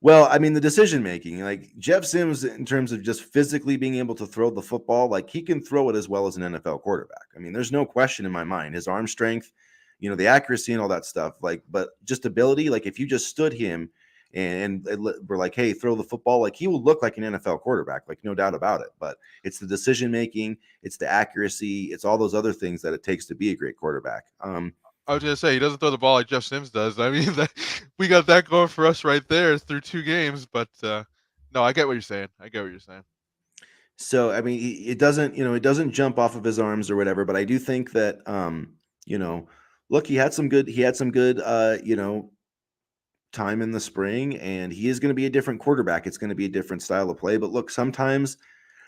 well, I mean, the decision making, like Jeff Sims, in terms of just physically being able to throw the football, like he can throw it as well as an NFL quarterback. I mean, there's no question in my mind. His arm strength, the accuracy and all that stuff. Like, but just ability, like if you just stood him and we're like, hey, throw the football, like he will look like an NFL quarterback, like no doubt about it. But it's the decision making, it's the accuracy, it's all those other things that it takes to be a great quarterback. I was gonna say he doesn't throw the ball like Jeff Sims does. I mean, we got that going for us right there through 2 games. But no, I get what you're saying. I get what you're saying. So I mean, it doesn't, it doesn't jump off of his arms or whatever. But I do think that, you know, look, he had some good, time in the spring, and he is going to be a different quarterback. It's going to be a different style of play. But look, sometimes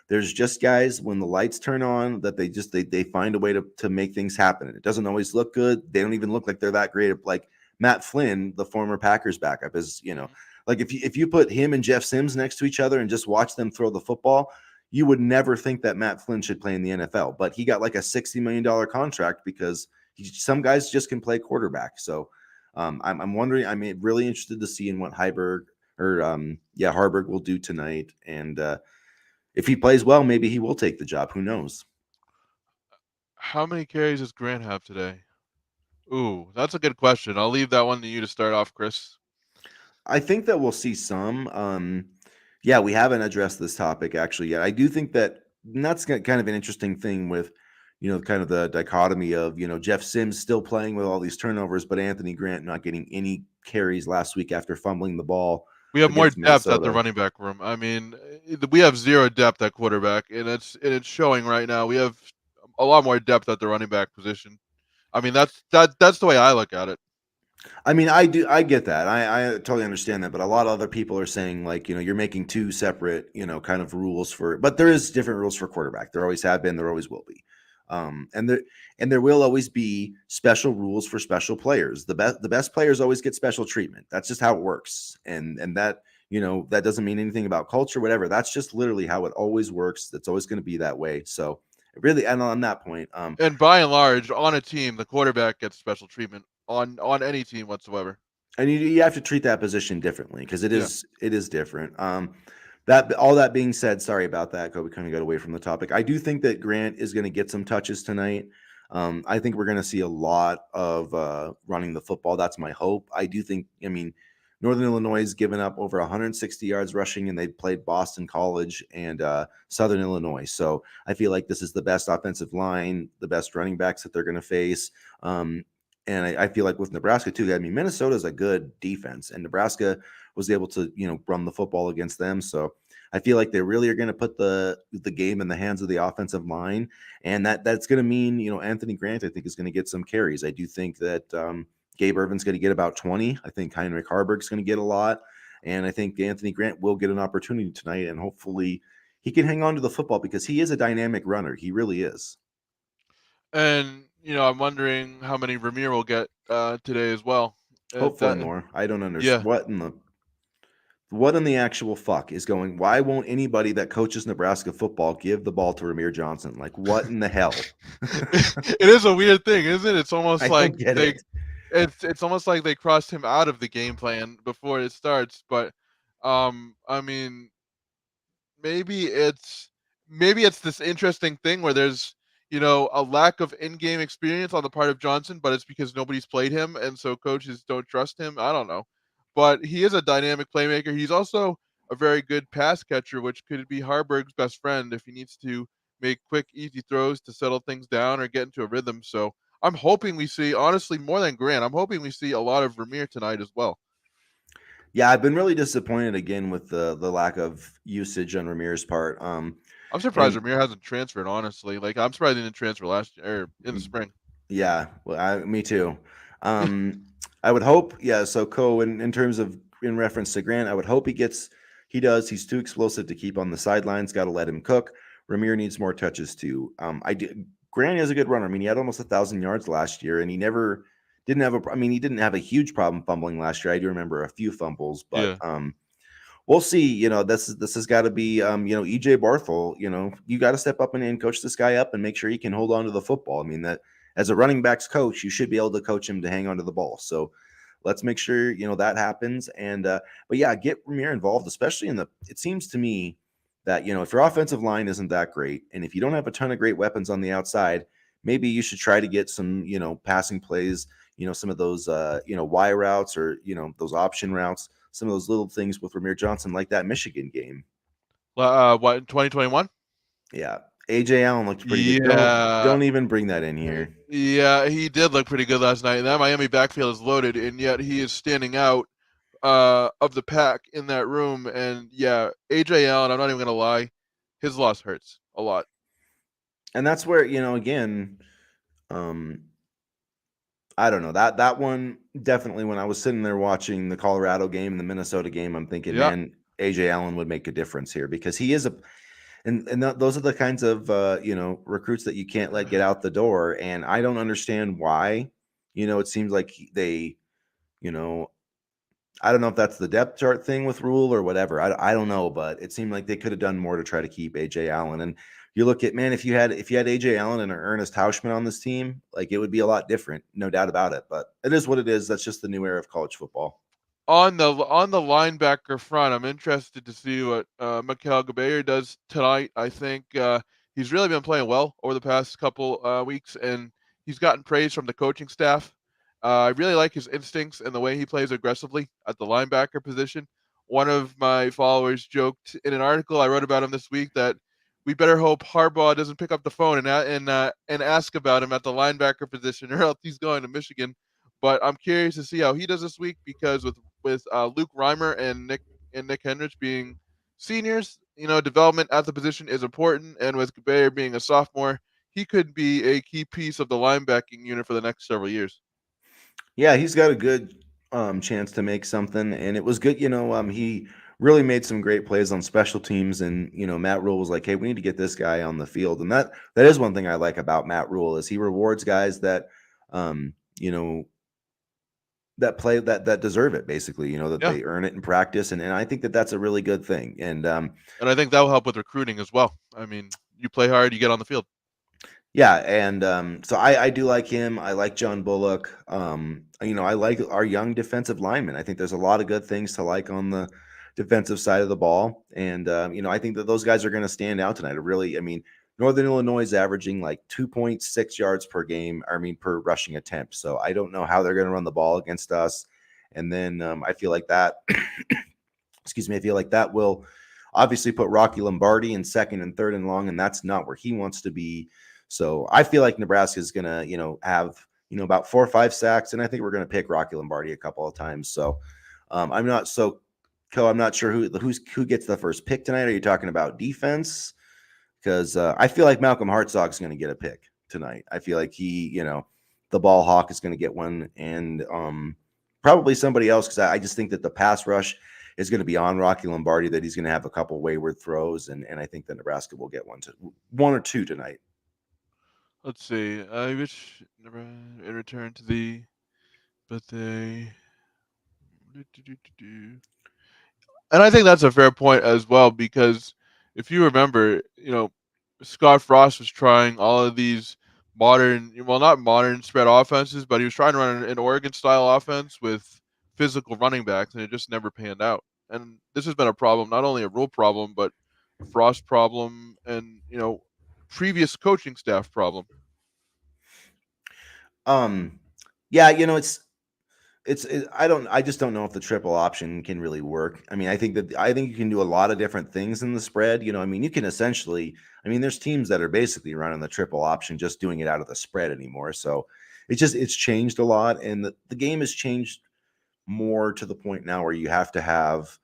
there's just guys when the lights turn on that they find a way to make things happen. And it doesn't always look good. They don't even look like they're that great. Like Matt Flynn, the former Packers backup, is Mhm. like if you put him and Jeff Sims next to each other and just watch them throw the football, you would never think that Matt Flynn should play in the NFL. But he got like a $60 million contract because some guys just can play quarterback. So I'm wondering. I'm really interested to see in what Harburg will do tonight, and if he plays well, maybe he will take the job. Who knows? How many carries does Grant have today? Ooh, that's a good question. I'll leave that one to you to start off, Chris. I think that we'll see some. Yeah, we haven't addressed this topic actually yet. I do think that that's kind of an interesting thing with, kind of the dichotomy of, Jeff Sims still playing with all these turnovers, but Anthony Grant not getting any carries last week after fumbling the ball We have more against depth at the Minnesota. running back room. I mean, we have zero depth at quarterback, and it's showing right now. We have a lot more depth at the running back position. I mean, that's the way I look at it. I mean, I get that. I totally understand that, but a lot of other people are saying like, you're making two separate, kind of rules but there is different rules for quarterback. There always have been, there always will be. And there will always be special rules for special players. The best players always get special treatment. That's just how it works. And that, that doesn't mean anything about culture, whatever. That's just literally how it always works. That's always going to be that way. So really, and on that point, And by and large, on a team, the quarterback gets special treatment on any team whatsoever. and you have to treat that position differently because it Yeah. is different. That all that being said, sorry about that. We kind of got away from the topic. I do think that Grant is going to get some touches tonight. I think we're going to see a lot of running the football. That's my hope. I do think. I mean, Northern Illinois has given up over 160 yards rushing, and they played Boston College and Southern Illinois. So I feel like this is the best offensive line, the best running backs that they're going to face. And I feel like with Nebraska too, I mean, Minnesota is a good defense, and Nebraska was able to, run the football against them. So I feel like they really are going to put the game in the hands of the offensive line, and that's going to mean, Anthony Grant, I think, is going to get some carries. I do think that Gabe Irvin's going to get about 20. I think Heinrich Harburg's going to get a lot, and I think Anthony Grant will get an opportunity tonight, and hopefully he can hang on to the football because he is a dynamic runner. He really is. And I'm wondering how many Ramir will get today as well. Hopefully That more. I don't understand Yeah. what in the actual fuck is going. Why won't anybody that coaches Nebraska football give the ball to Ramir Johnson? Like what in the hell? It is a weird thing, isn't it? It's almost I like don't get they it. it's almost like they crossed him out of the game plan before it starts. But I mean, maybe it's maybe it's this interesting thing where there's a lack of in-game experience on the part of Johnson, but it's because nobody's played him, and so coaches don't trust him. I don't know, but he is a dynamic playmaker. He's also a very good pass catcher, which could be Harburg's best friend if he needs to make quick, easy throws to settle things down or get into a rhythm. So I'm hoping we see, honestly, more than Grant. I'm hoping we see a lot of Ramir tonight as well. Yeah, I've been really disappointed again with the lack of usage on Ramir's part. I'm surprised And Ramir hasn't transferred, honestly. Like, I'm surprised he didn't transfer last year or in the spring. yeah, well, me too. Um, I would hope, yeah. So, in terms of in reference to Grant, I would hope he does. He's too explosive to keep on the sidelines. Got to let him cook. Ramir needs more touches too. Grant is a good runner. I mean, he had almost 1,000 yards last year, and he never didn't have a. I mean, he didn't have a huge problem fumbling last year. I do remember a few fumbles, but Yeah. we'll see. This has got to be EJ Barthel. You got to step up and coach this guy up and make sure he can hold on to the football. I mean, that as a running backs coach, you should be able to coach him to hang on to the ball. So let's make sure that happens. And but yeah, get Ramir involved, especially in the. It seems to me that if your offensive line isn't that great, and if you don't have a ton of great weapons on the outside, maybe you should try to get some passing plays. Some of those Y routes, or those option routes, some of those little things with Ramir Johnson, like that Michigan game. What, in 2021? Yeah, AJ Allen looked pretty good. Yeah. Don't even bring that in here. Yeah, he did look pretty good last night. And that Miami backfield is loaded, and yet he is standing out of the pack in that room. And yeah, AJ Allen, I'm not even gonna lie, his loss hurts a lot. And that's where again, um, I don't know, that one definitely. When I was sitting there watching the Colorado game and the Minnesota game, I'm thinking, Yeah. man, AJ Allen would make a difference here, because he is a and those are the kinds of recruits that you can't let get out the door. And I don't understand why. It seems like they, you know, I don't know if that's the depth chart thing with Rule or whatever. I don't know, but it seemed like they could have done more to try to keep AJ Allen. And you look at, man, if you had AJ Allen and Ernest Hausmann on this team, like, it would be a lot different, no doubt about it. But it is what it is. That's just the new era of college football. On the linebacker front, I'm interested to see what Mikael Gabayer does tonight. I think he's really been playing well over the past couple weeks, and he's gotten praise from the coaching staff. I really like his instincts and the way he plays aggressively at the linebacker position. One of my followers joked in an article I wrote about him this week that we better hope Harbaugh doesn't pick up the phone and ask about him at the linebacker position, or else he's going to Michigan. But I'm curious to see how he does this week, because with Luke Reimer and Nick Hendricks being seniors, development at the position is important, and with Gabayer being a sophomore, he could be a key piece of the linebacking unit for the next several years. Yeah, he's got a good chance to make something, and it was good. He really made some great plays on special teams, and Matt Rule was like, "Hey, we need to get this guy on the field," and that is one thing I like about Matt Rule, is he rewards guys that, um, you know, that play that deserve it, basically. That Yeah, they earn it in practice, and I think that that's a really good thing. And and I think that will help with recruiting as well. I mean, you play hard, you get on the field. yeah, and so I do like him. I like John Bullock. I like our young defensive linemen. I think there's a lot of good things to like on the defensive side of the ball, and I think that those guys are going to stand out tonight. I mean, Northern Illinois is averaging like 2.6 yards per game. I mean, per rushing attempt. So I don't know how they're going to run the ball against us. And then I feel like that. Excuse me. I feel like that will obviously put Rocky Lombardi in second and third and long, and that's not where he wants to be. So I feel like Nebraska is gonna, have about 4 or 5 sacks, and I think we're gonna pick Rocky Lombardi a couple of times. So I'm not so. I'm not sure who gets the first pick tonight. Are you talking about defense? Because I feel like Malcolm Hartzog is going to get a pick tonight. I feel like the ball hawk is going to get one, and probably somebody else, because I just think that the pass rush is going to be on Rocky Lombardi, that he's going to have a couple wayward throws, and I think that Nebraska will get one or two tonight. Let's see. I wish in return to thee, but they. And I think that's a fair point as well, because if you remember, Scott Frost was trying all of these modern, well, not modern spread offenses, but he was trying to run an Oregon style offense with physical running backs, and it just never panned out. And this has been a problem, not only a rule problem, but a Frost problem, and previous coaching staff problem. Um, yeah, I just don't know if the triple option can really work. I mean, I think you can do a lot of different things in the spread. I mean, you can essentially, there's teams that are basically running the triple option, just doing it out of the spread anymore. So it's changed a lot, and the game has changed more to the point now where you have to have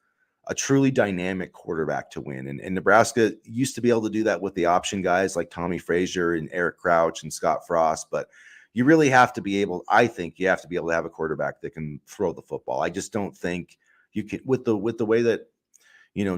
a truly dynamic quarterback to win. And Nebraska used to be able to do that with the option guys like Tommy Frazier and Eric Crouch and Scott Frost, but you really have to be able, I think you have to be able to have a quarterback that can throw the football. I just don't think you can, with the way that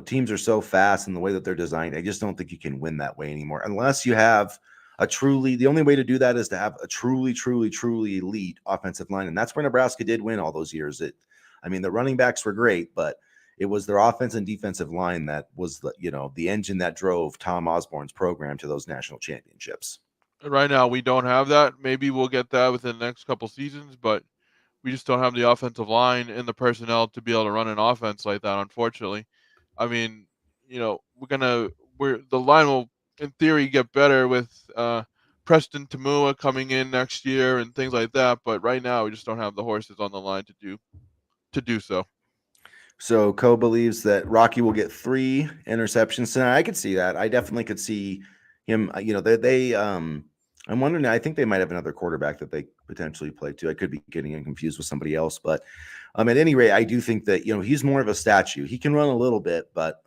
teams are so fast and the way that they're designed. I just don't think you can win that way anymore, unless you have the only way to do that is to have a truly, truly, truly elite offensive line. And that's where Nebraska did win all those years. The running backs were great, but it was their offense and defensive line that was the engine that drove Tom Osborne's program to those national championships. Right now, we don't have that. Maybe we'll get that within the next couple seasons, but we just don't have the offensive line and the personnel to be able to run an offense like that, unfortunately. I mean, we're the line will in theory get better with Preston Tamua coming in next year and things like that, but right now we just don't have the horses on the line to do so. So Co believes that Rocky will get 3 interceptions tonight. I could see that. I definitely could see him. I'm wondering. I think they might have another quarterback that they potentially play too. I could be getting him confused with somebody else, but at any rate, I do think that he's more of a statue. He can run a little bit, but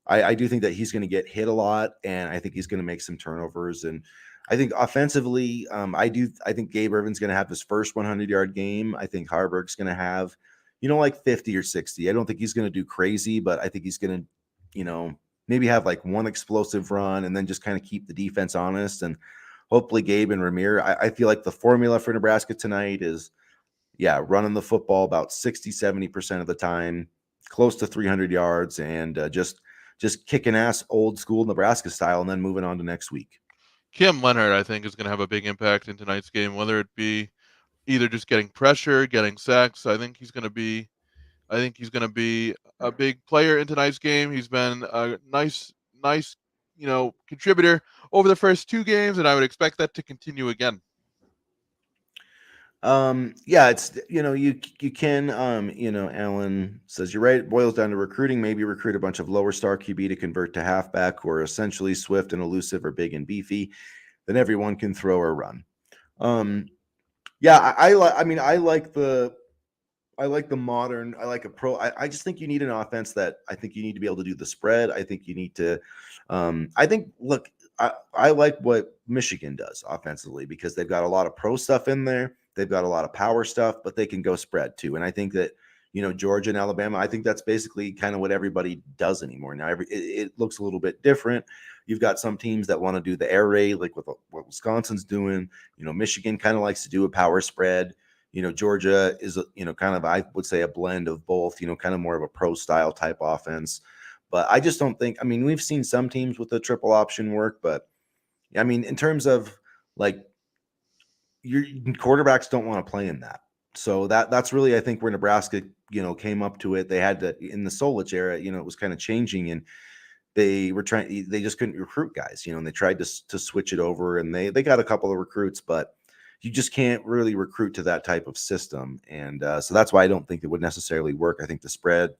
I do think that he's going to get hit a lot, and I think he's going to make some turnovers. And I think offensively, I think Gabe Irvin's going to have his first 100-yard game. I think Harburg's going to have, like 50 or 60. I don't think he's going to do crazy, but I think he's going to, maybe have like one explosive run and then just kind of keep the defense honest. And hopefully Gabe and Ramir, I feel like the formula for Nebraska tonight is, running the football about 60-70% of the time, close to 300 yards, and just kicking ass old school Nebraska style, and then moving on to next week. Cam Leonard, I think, is going to have a big impact in tonight's game, whether it be either just getting pressure, getting sacks. I think he's going to be a big player in tonight's game. He's been a nice, contributor over the first 2 games, and I would expect that to continue again. It's you can Alan says you're right. It boils down to recruiting. Maybe recruit a bunch of lower star QB to convert to halfback who are essentially swift and elusive or big and beefy. Then everyone can throw or run. I like the modern. I like a pro. I just think you need an offense that I think you need to be able to do the spread. I think you need to. I like what Michigan does offensively because they've got a lot of pro stuff in there. They've got a lot of power stuff, but they can go spread too. And I think that Georgia and Alabama, I think that's basically kind of what everybody does anymore. Now it looks a little bit different. You've got some teams that want to do the air raid, like what Wisconsin's doing. Michigan kind of likes to do a power spread. Georgia is kind of, I would say, a blend of both. Kind of more of a pro style type offense. But I just don't think. I mean, we've seen some teams with the triple option work, but I mean, in terms of like your quarterbacks don't want to play in that. So that's really, I think, where Nebraska, came up to it. They had to in the Solich era, it was kind of changing, and they just couldn't recruit guys, and they tried to switch it over, and they got a couple of recruits, but you just can't really recruit to that type of system. And so that's why I don't think it would necessarily work. I think the spread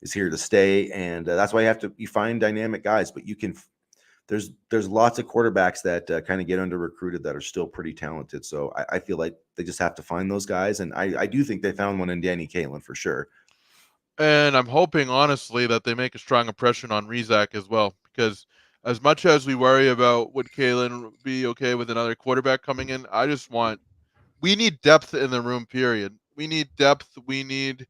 is here to stay, and that's why you find dynamic guys, but you can. There's lots of quarterbacks that kind of get under recruited that are still pretty talented. So I feel like they just have to find those guys. And I do think they found one in Danny Caitlin for sure. And I'm hoping, honestly, that they make a strong impression on Rizak as well, because as much as we worry about would Kalen be okay with another quarterback coming in, we need depth in the room, period. We need depth. We need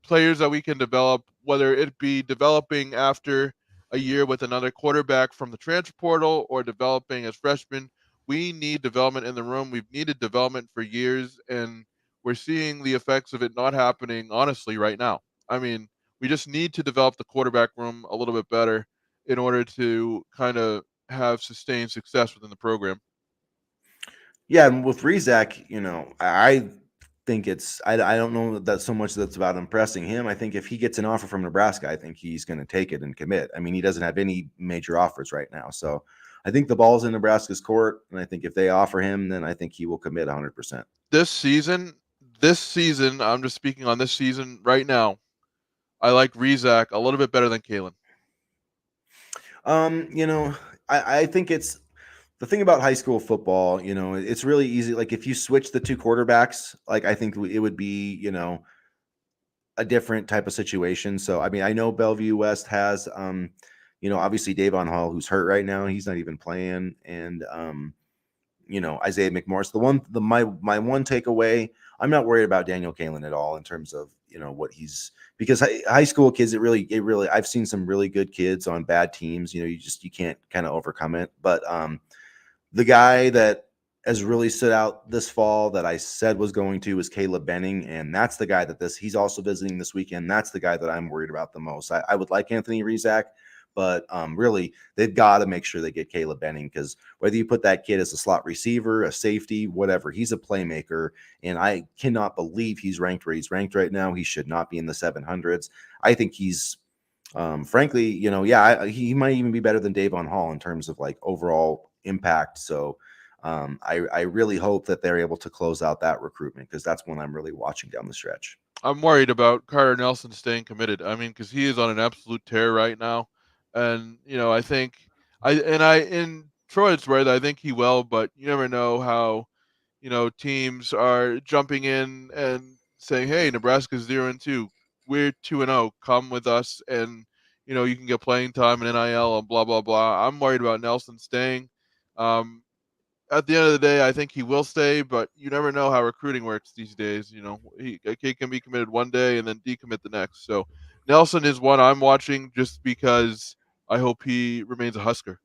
players that we can develop, whether it be developing after a year with another quarterback from the transfer portal or developing as freshmen. We need development in the room. We've needed development for years, and we're seeing the effects of it not happening, honestly, right now. I mean, we just need to develop the quarterback room a little bit better in order to kind of have sustained success within the program. Yeah, and with Rizak, I think I don't know that so much that's about impressing him. I think if he gets an offer from Nebraska, I think he's going to take it and commit. I mean, he doesn't have any major offers right now. So I think the ball's in Nebraska's court. And I think if they offer him, then I think he will commit 100%. This season, I'm just speaking on this season right now. I like Rizak a little bit better than Kalen. I think it's the thing about high school football, it's really easy. Like if you switch the two quarterbacks, like I think it would be, a different type of situation. So, I mean, I know Bellevue West has, obviously Davon Hall, who's hurt right now. He's not even playing. And, Isaiah McMorris, my one takeaway, I'm not worried about Daniel Kalen at all in terms of, what he's, because high school kids, it really, I've seen some really good kids on bad teams. You can't kind of overcome it. But, the guy that has really stood out this fall that I said was going to is Caleb Benning, and that's the guy that he's also visiting this weekend. That's the guy that I'm worried about the most. I would like Anthony Rizak, but really they've got to make sure they get Caleb Benning, because whether you put that kid as a slot receiver, a safety, whatever, he's a playmaker, and I cannot believe he's ranked where he's ranked right now. He should not be in the 700s. I think he's frankly, he might even be better than Davon Hall in terms of like overall impact. So I really hope that they're able to close out that recruitment, because that's one I'm really watching down the stretch. I'm worried about Carter Nelson staying committed. I mean, because he is on an absolute tear right now, and I think for what it's worth, I think he will, but you never know how teams are jumping in and saying, "Hey, Nebraska's 0-2. We're 2-0. Come with us, and you can get playing time and NIL and blah blah blah." I'm worried about Nelson staying. Um, at the end of the day, I think he will stay, but you never know how recruiting works these days. A kid can be committed one day and then decommit the next. So Nelson is one I'm watching just because I hope he remains a Husker.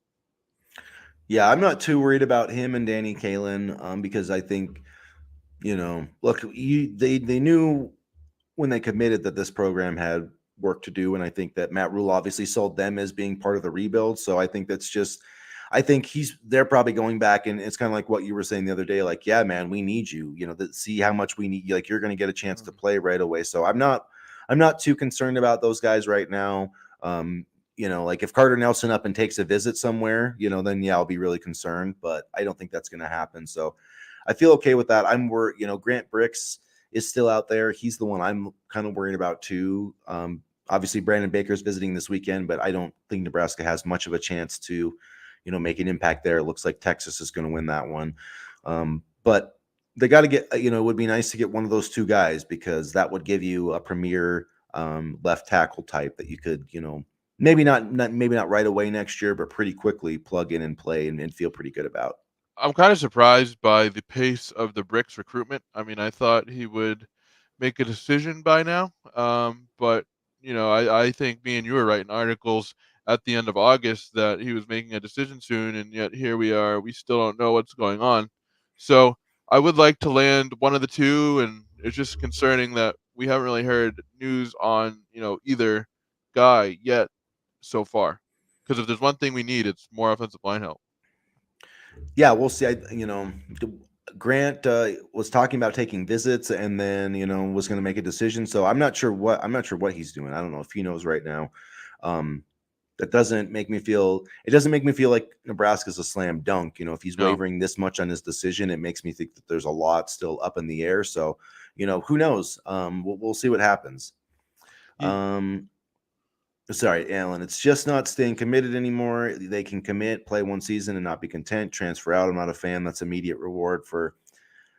Yeah, I'm not too worried about him and Danny Kalen, because I think, look, they knew when they committed that this program had work to do, and I think that Matt Rule obviously sold them as being part of the rebuild. So I think I think they're probably going back, and it's kind of like what you were saying the other day, like, yeah, man, we need you, see how much we need you, like you're going to get a chance to play right away. So I'm not too concerned about those guys right now. Like if Carter Nelson up and takes a visit somewhere, then yeah, I'll be really concerned, but I don't think that's going to happen. So I feel okay with that. I'm worried, Grant Bricks is still out there. He's the one I'm kind of worried about too. Obviously Brandon Baker's visiting this weekend, but I don't think Nebraska has much of a chance to, make an impact there. It looks like Texas is going to win that one. But they got to get, it would be nice to get one of those two guys, because that would give you a premier left tackle type that you could, maybe not right away next year, but pretty quickly plug in and play and feel pretty good about. I'm kind of surprised by the pace of the Bricks recruitment. I mean, I thought he would make a decision by now. But I think me and you were writing articles at the end of August that he was making a decision soon, and yet here we are. We still don't know what's going on. So I would like to land one of the two, and it's just concerning that we haven't really heard news on either guy yet so far. Because if there's one thing we need, it's more offensive line help. Yeah, we'll see. Grant was talking about taking visits, and then was going to make a decision. So I'm not sure what he's doing. I don't know if he knows right now. That doesn't make me feel. It doesn't make me feel like Nebraska's a slam dunk. If he's No. wavering this much on his decision, it makes me think that there's a lot still up in the air. So who knows? We'll see what happens. Ye- Sorry, Alan. It's just not staying committed anymore. They can commit, play one season, and not be content. Transfer out. I'm not a fan. That's immediate reward for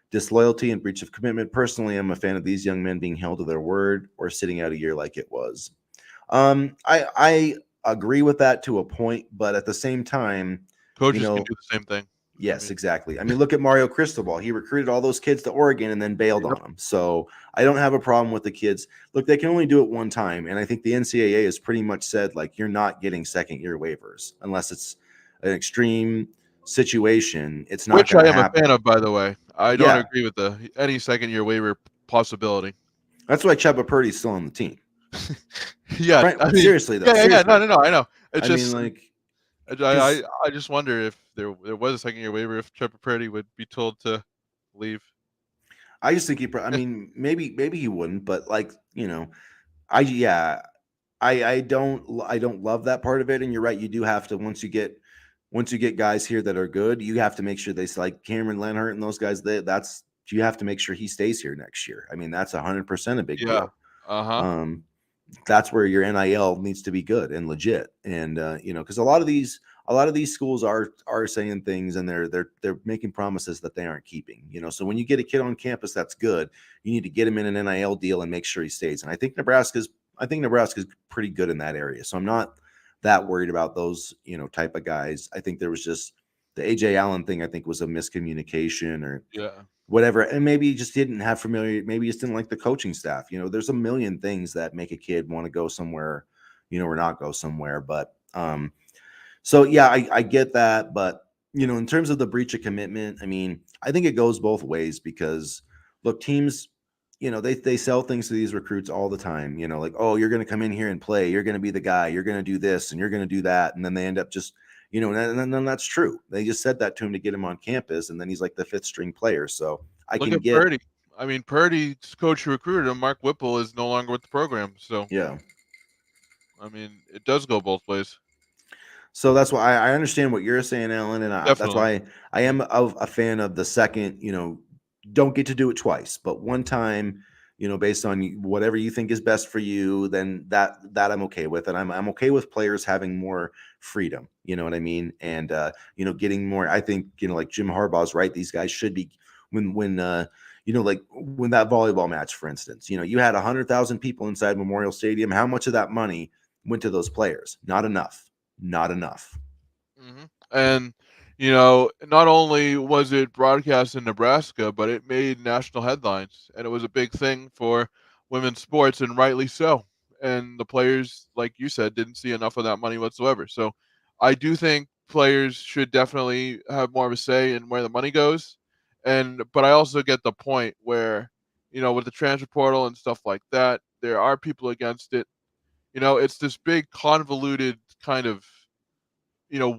disloyalty and breach of commitment. Personally, I'm a fan of these young men being held to their word or sitting out a year like it was. I agree with that to a point, but at the same time, Coaches can do the same thing. yes, exactly. I mean, look at Mario Cristobal. He recruited all those kids to Oregon and then bailed on them. So I don't have a problem with the kids. Look, they can only do it one time. And I think the NCAA has pretty much said, like, you're not getting second-year waivers unless it's an extreme situation. It's not Which going I to am a happen. fan of, by the way. I don't Yeah, agree with any second year waiver possibility. that's why Chuba Purdy's still on the team. Yeah, I mean, Seriously, though. yeah. Seriously. No. I know. It's I mean, just like, I because I just wonder if there was a second year waiver, if Trevor Purdy would be told to leave. I just think I mean, maybe he wouldn't, but like, I yeah, I don't love that part of it. And you're right, you do have to once you get guys here that are good, you have to make sure like Cameron Lenhart and those guys. That's you have to make sure he stays here next year. I mean, that's 100% a big Yeah. deal. Uh-huh. Um, that's where your NIL needs to be good and legit. And because a lot of these schools are saying things, and they're making promises that they aren't keeping. So when you get a kid on campus that's good, you need to get him in an NIL deal and make sure he stays. And I think Nebraska's pretty good in that area. So I'm not that worried about those type of guys. I think there was just the AJ Allen thing. I think was a miscommunication or Yeah. whatever, and maybe he just didn't have maybe he just didn't like the coaching staff. There's a million things that make a kid want to go somewhere, or not go somewhere. But so yeah, I get that, but In terms of the breach of commitment, I mean, I think it goes both ways because look, teams, they sell things to these recruits all the time, like, oh, you're going to come in here and play, you're going to be the guy, you're going to do this and you're going to do that, and then they end up just, and then that's true. They just said that to him to get him on campus, and then he's like the fifth string player. So I Look can at get, Purdy. I mean, Purdy's coach who recruited him, Mark Whipple, is no longer with the program. So, yeah. I mean, it does go both ways. So that's why I understand what you're saying, Alan, and that's Definitely. why I am a fan of the second. Don't get to do it twice, but one time, based on whatever you think is best for you, then that I'm okay with, and I'm okay with players having more freedom. You know what I mean? And getting more. I think like Jim Harbaugh's right. These guys should be when like when that volleyball match, for instance, you had 100,000 people inside Memorial Stadium. How much of that money went to those players? Not enough. Not enough. And not only was it broadcast in Nebraska, but it made national headlines, and it was a big thing for women's sports, and rightly so. And the players, like you said, didn't see enough of that money whatsoever. So, I do think players should definitely have more of a say in where the money goes. But I also get the point where, with the transfer portal and stuff like that, there are people against it. It's this big convoluted kind of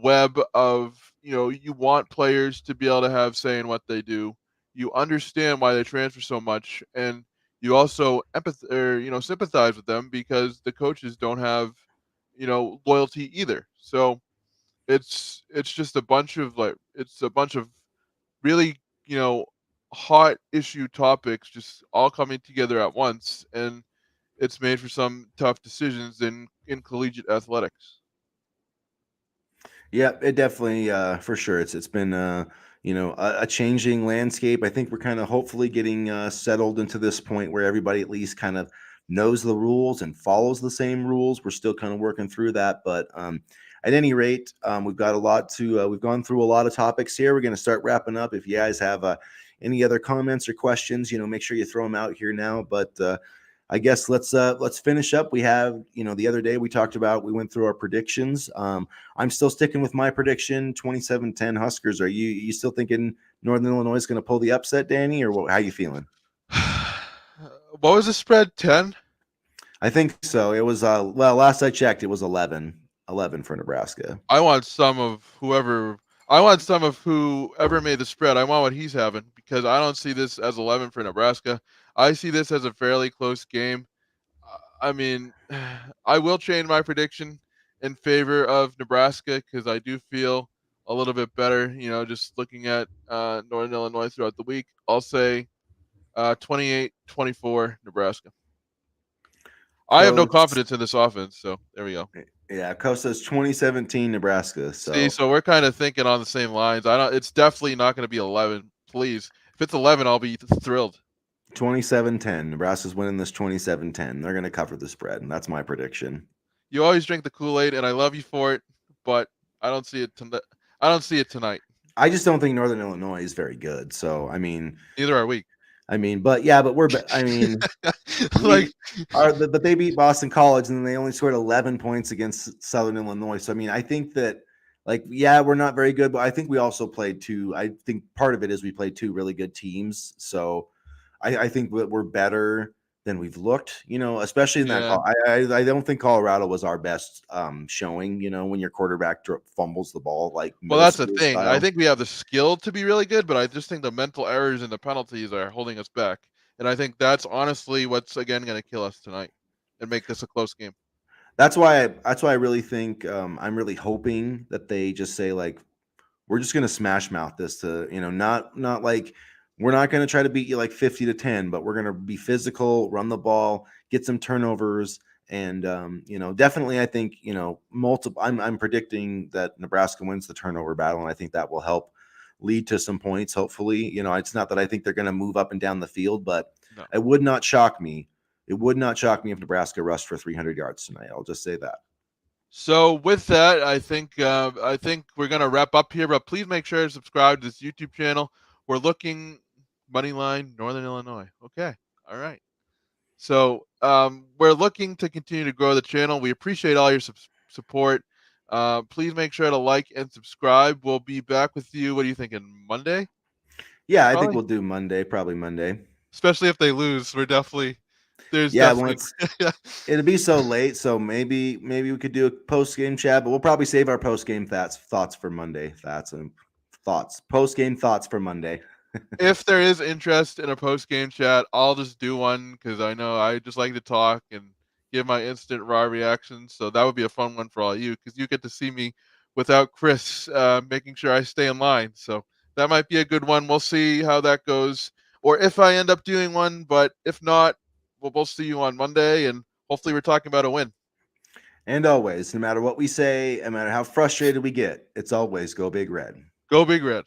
web of you want players to be able to have say in what they do. You understand why they transfer so much, and you also sympathize with them because the coaches don't have loyalty either. So it's just a bunch of really hot issue topics just all coming together at once, and it's made for some tough decisions in collegiate athletics. Yeah, it definitely for sure. It's been a changing landscape. I think we're kind of hopefully getting settled into this point where everybody at least kind of knows the rules and follows the same rules. We're still kind of working through that, but at any rate, we've got a lot to. We've gone through a lot of topics here. We're going to start wrapping up. If you guys have any other comments or questions, make sure you throw them out here now. But I guess let's finish up. We have, the other day we went through our predictions. I'm still sticking with my prediction, 27-10 Huskers. Are you still thinking Northern Illinois is going to pull the upset, Danny, or how you feeling? What was the spread? 10? I think so. It was last I checked it was 11 for Nebraska. I want some of whoever. I want some of whoever made the spread. I want what he's having because I don't see this as 11 for Nebraska. I see this as a fairly close game. I mean, I will change my prediction in favor of Nebraska because I do feel a little bit better. Just looking at Northern Illinois throughout the week, I'll say 28-24 Nebraska. I have no Coast, confidence in this offense, so there we go. yeah, Coast says 2017 Nebraska. See, So so we're kind of thinking on the same lines. I don't. It's definitely not going to be 11. Please, if it's 11, I'll be thrilled. 27-10. Nebraska's winning this 27-10. They're going to cover the spread, and that's my prediction. You always drink the Kool-Aid, and I love you for it, but I don't see it tonight. I don't see it tonight. I just don't think Northern Illinois is very good. So Neither are we. but yeah, but I mean, Like, we are, but they beat Boston College and then they only scored 11 points against Southern Illinois. So, I mean, I think that, like, yeah, we're not very good, but I think we also played I think part of it is we played two really good teams. So I think that we're better than we've looked, especially in that yeah. call. I don't think Colorado was our best showing, when your quarterback fumbles the ball like Well, middle that's the school thing. I style. think we have the skill to be really good, but I just think the mental errors and the penalties are holding us back. And I think that's honestly what's again going to kill us tonight and make this a close game. That's why I really think I'm really hoping that they just say like we're just gonna smash mouth this to not like we're not gonna try to beat you like 50-10, but we're gonna be physical, run the ball, get some turnovers, and definitely I think multiple. I'm predicting that Nebraska wins the turnover battle, and I think that will help lead to some points. Hopefully, it's not that I think they're gonna move up and down the field, but No. it would not shock me. It would not shock me if Nebraska rushed for 300 yards tonight. I'll just say that. So with that, I think we're gonna wrap up here. But please make sure to subscribe to this YouTube channel. We're looking moneyline Northern Illinois. Okay, all right. So we're looking to continue to grow the channel. We appreciate all your support. Please make sure to like and subscribe. We'll be back with you. What are you thinking? Monday? Yeah, I think Probably. we'll do Monday, probably Monday. Especially if they lose. There's Yeah, well, definitely it'll be so late, so maybe we could do a post game chat, but we'll probably save our post game thoughts for Monday. Thoughts post game thoughts for Monday. if there is interest in a post game chat, I'll just do one because I know I just like to talk and give my instant raw reactions. So that would be a fun one for all you because you get to see me without Chris making sure I stay in line. So that might be a good one. We'll see how that goes, or if I end up doing one. But if not, we'll both see you on Monday, and hopefully we're talking about a win. And always, no matter what we say, no matter how frustrated we get, it's always go Big Red. Go Big Red.